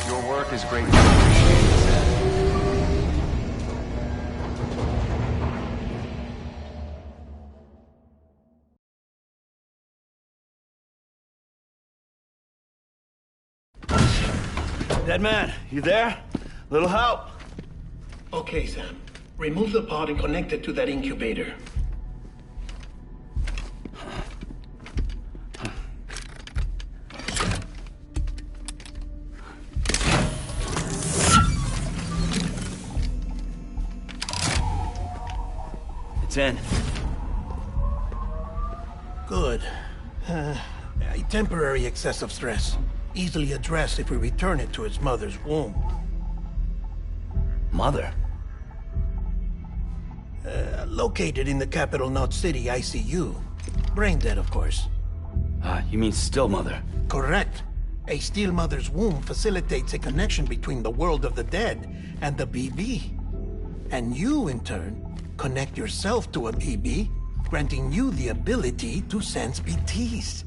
Your work is greatly appreciated, Sam. Dead man, you there? Little help? Okay, Sam. Remove the pod and connect it to that incubator. It's in. Good. A temporary excess of stress. Easily addressed if we return it to its mother's womb. Mother? Located in the capital Knot City ICU. Brain dead, of course. You mean still mother? Correct. A still mother's womb facilitates a connection between the world of the dead and the BB. And you, in turn, connect yourself to a BB, granting you the ability to sense BTs.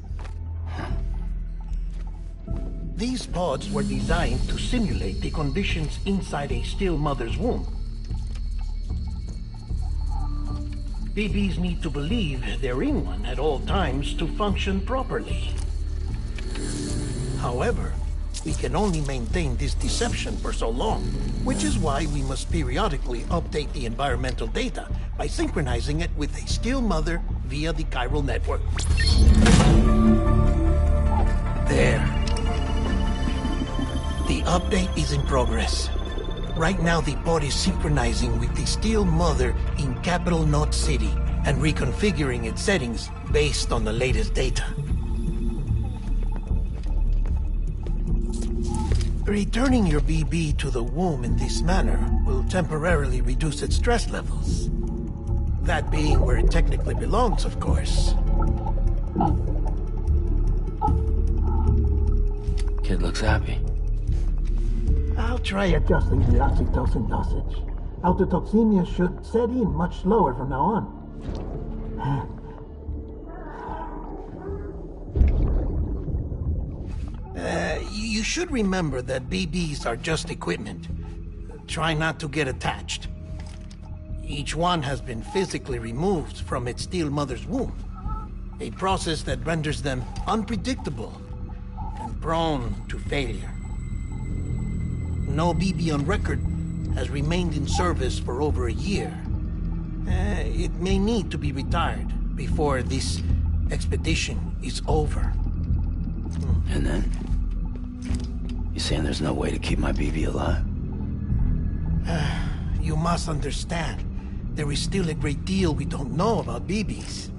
These pods were designed to simulate the conditions inside a still mother's womb. BBs need to believe they're in one at all times to function properly. However, we can only maintain this deception for so long, which is why we must periodically update the environmental data by synchronizing it with a still mother via the chiral network. There. The update is in progress. Right now, the pod is synchronizing with the still mother in capital Knot City and reconfiguring its settings based on the latest data. Returning your BB to the womb in this manner will temporarily reduce its stress levels. That being where it technically belongs, of course. Kid looks happy. I'll try adjusting the oxytocin dosage. Autotoxemia should set in much slower from now on. You should remember that BBs are just equipment. Try not to get attached. Each one has been physically removed from its still mother's womb. A process that renders them unpredictable and prone to failure. No BB on record has remained in service for over a year. It may need to be retired before this expedition is over. And then? You saying there's no way to keep my BB alive? You must understand, there is still a great deal we don't know about BBs.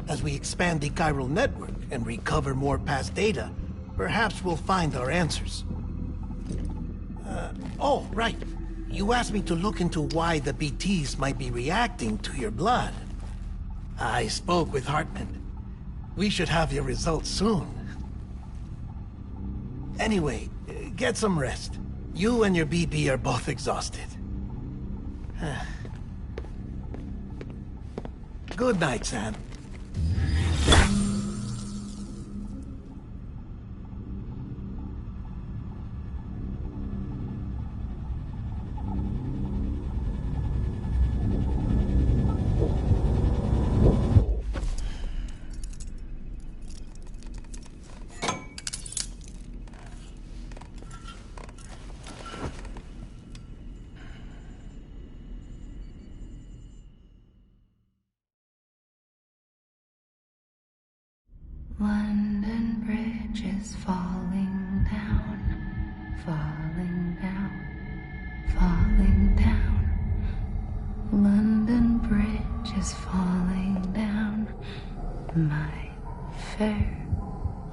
As we expand the chiral network and recover more past data, perhaps we'll find our answers. Oh, right. You asked me to look into why the BTs might be reacting to your blood. I spoke with Hartman. We should have your results soon. Anyway, get some rest. You and your BB are both exhausted. Good night, Sam. London Bridge is falling down, falling down, falling down. London Bridge is falling down, my fair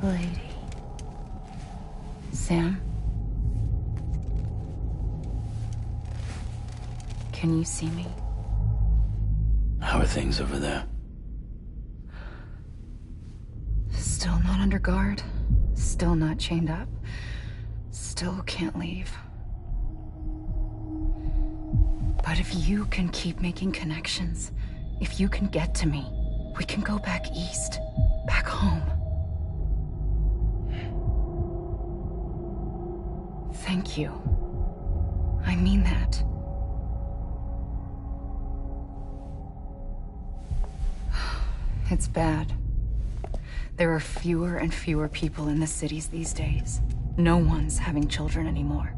lady. Sam? Can you see me? How are things over there? Still not under guard, still not chained up, still can't leave. But if you can keep making connections, if you can get to me, we can go back east, back home. Thank you. I mean that. It's bad. There are fewer and fewer people in the cities these days. No one's having children anymore.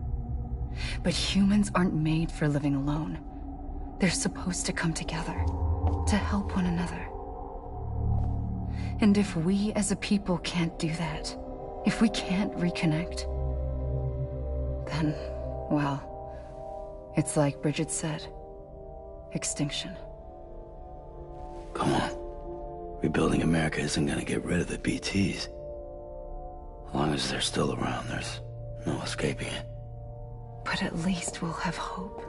But humans aren't made for living alone. They're supposed to come together, to help one another. And if we as a people can't do that, if we can't reconnect, then, well, it's like Bridget said, extinction. Come on. Rebuilding America isn't gonna get rid of the BTs. As long as they're still around, there's no escaping it. But at least we'll have hope.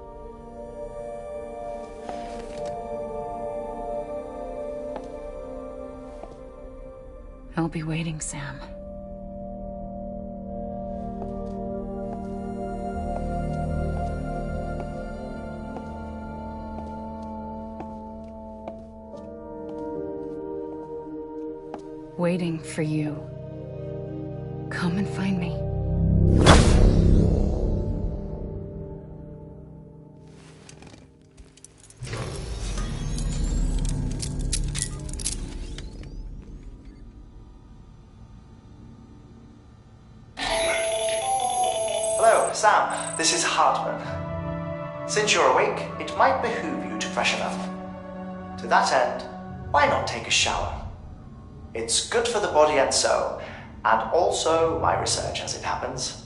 I'll be waiting, Sam. Waiting for you. Come and find me. Hello, Sam. This is Hartman. Since you're awake, it might behoove you to freshen up. To that end, why not take a shower? It's good for the body and soul, and also my research as it happens.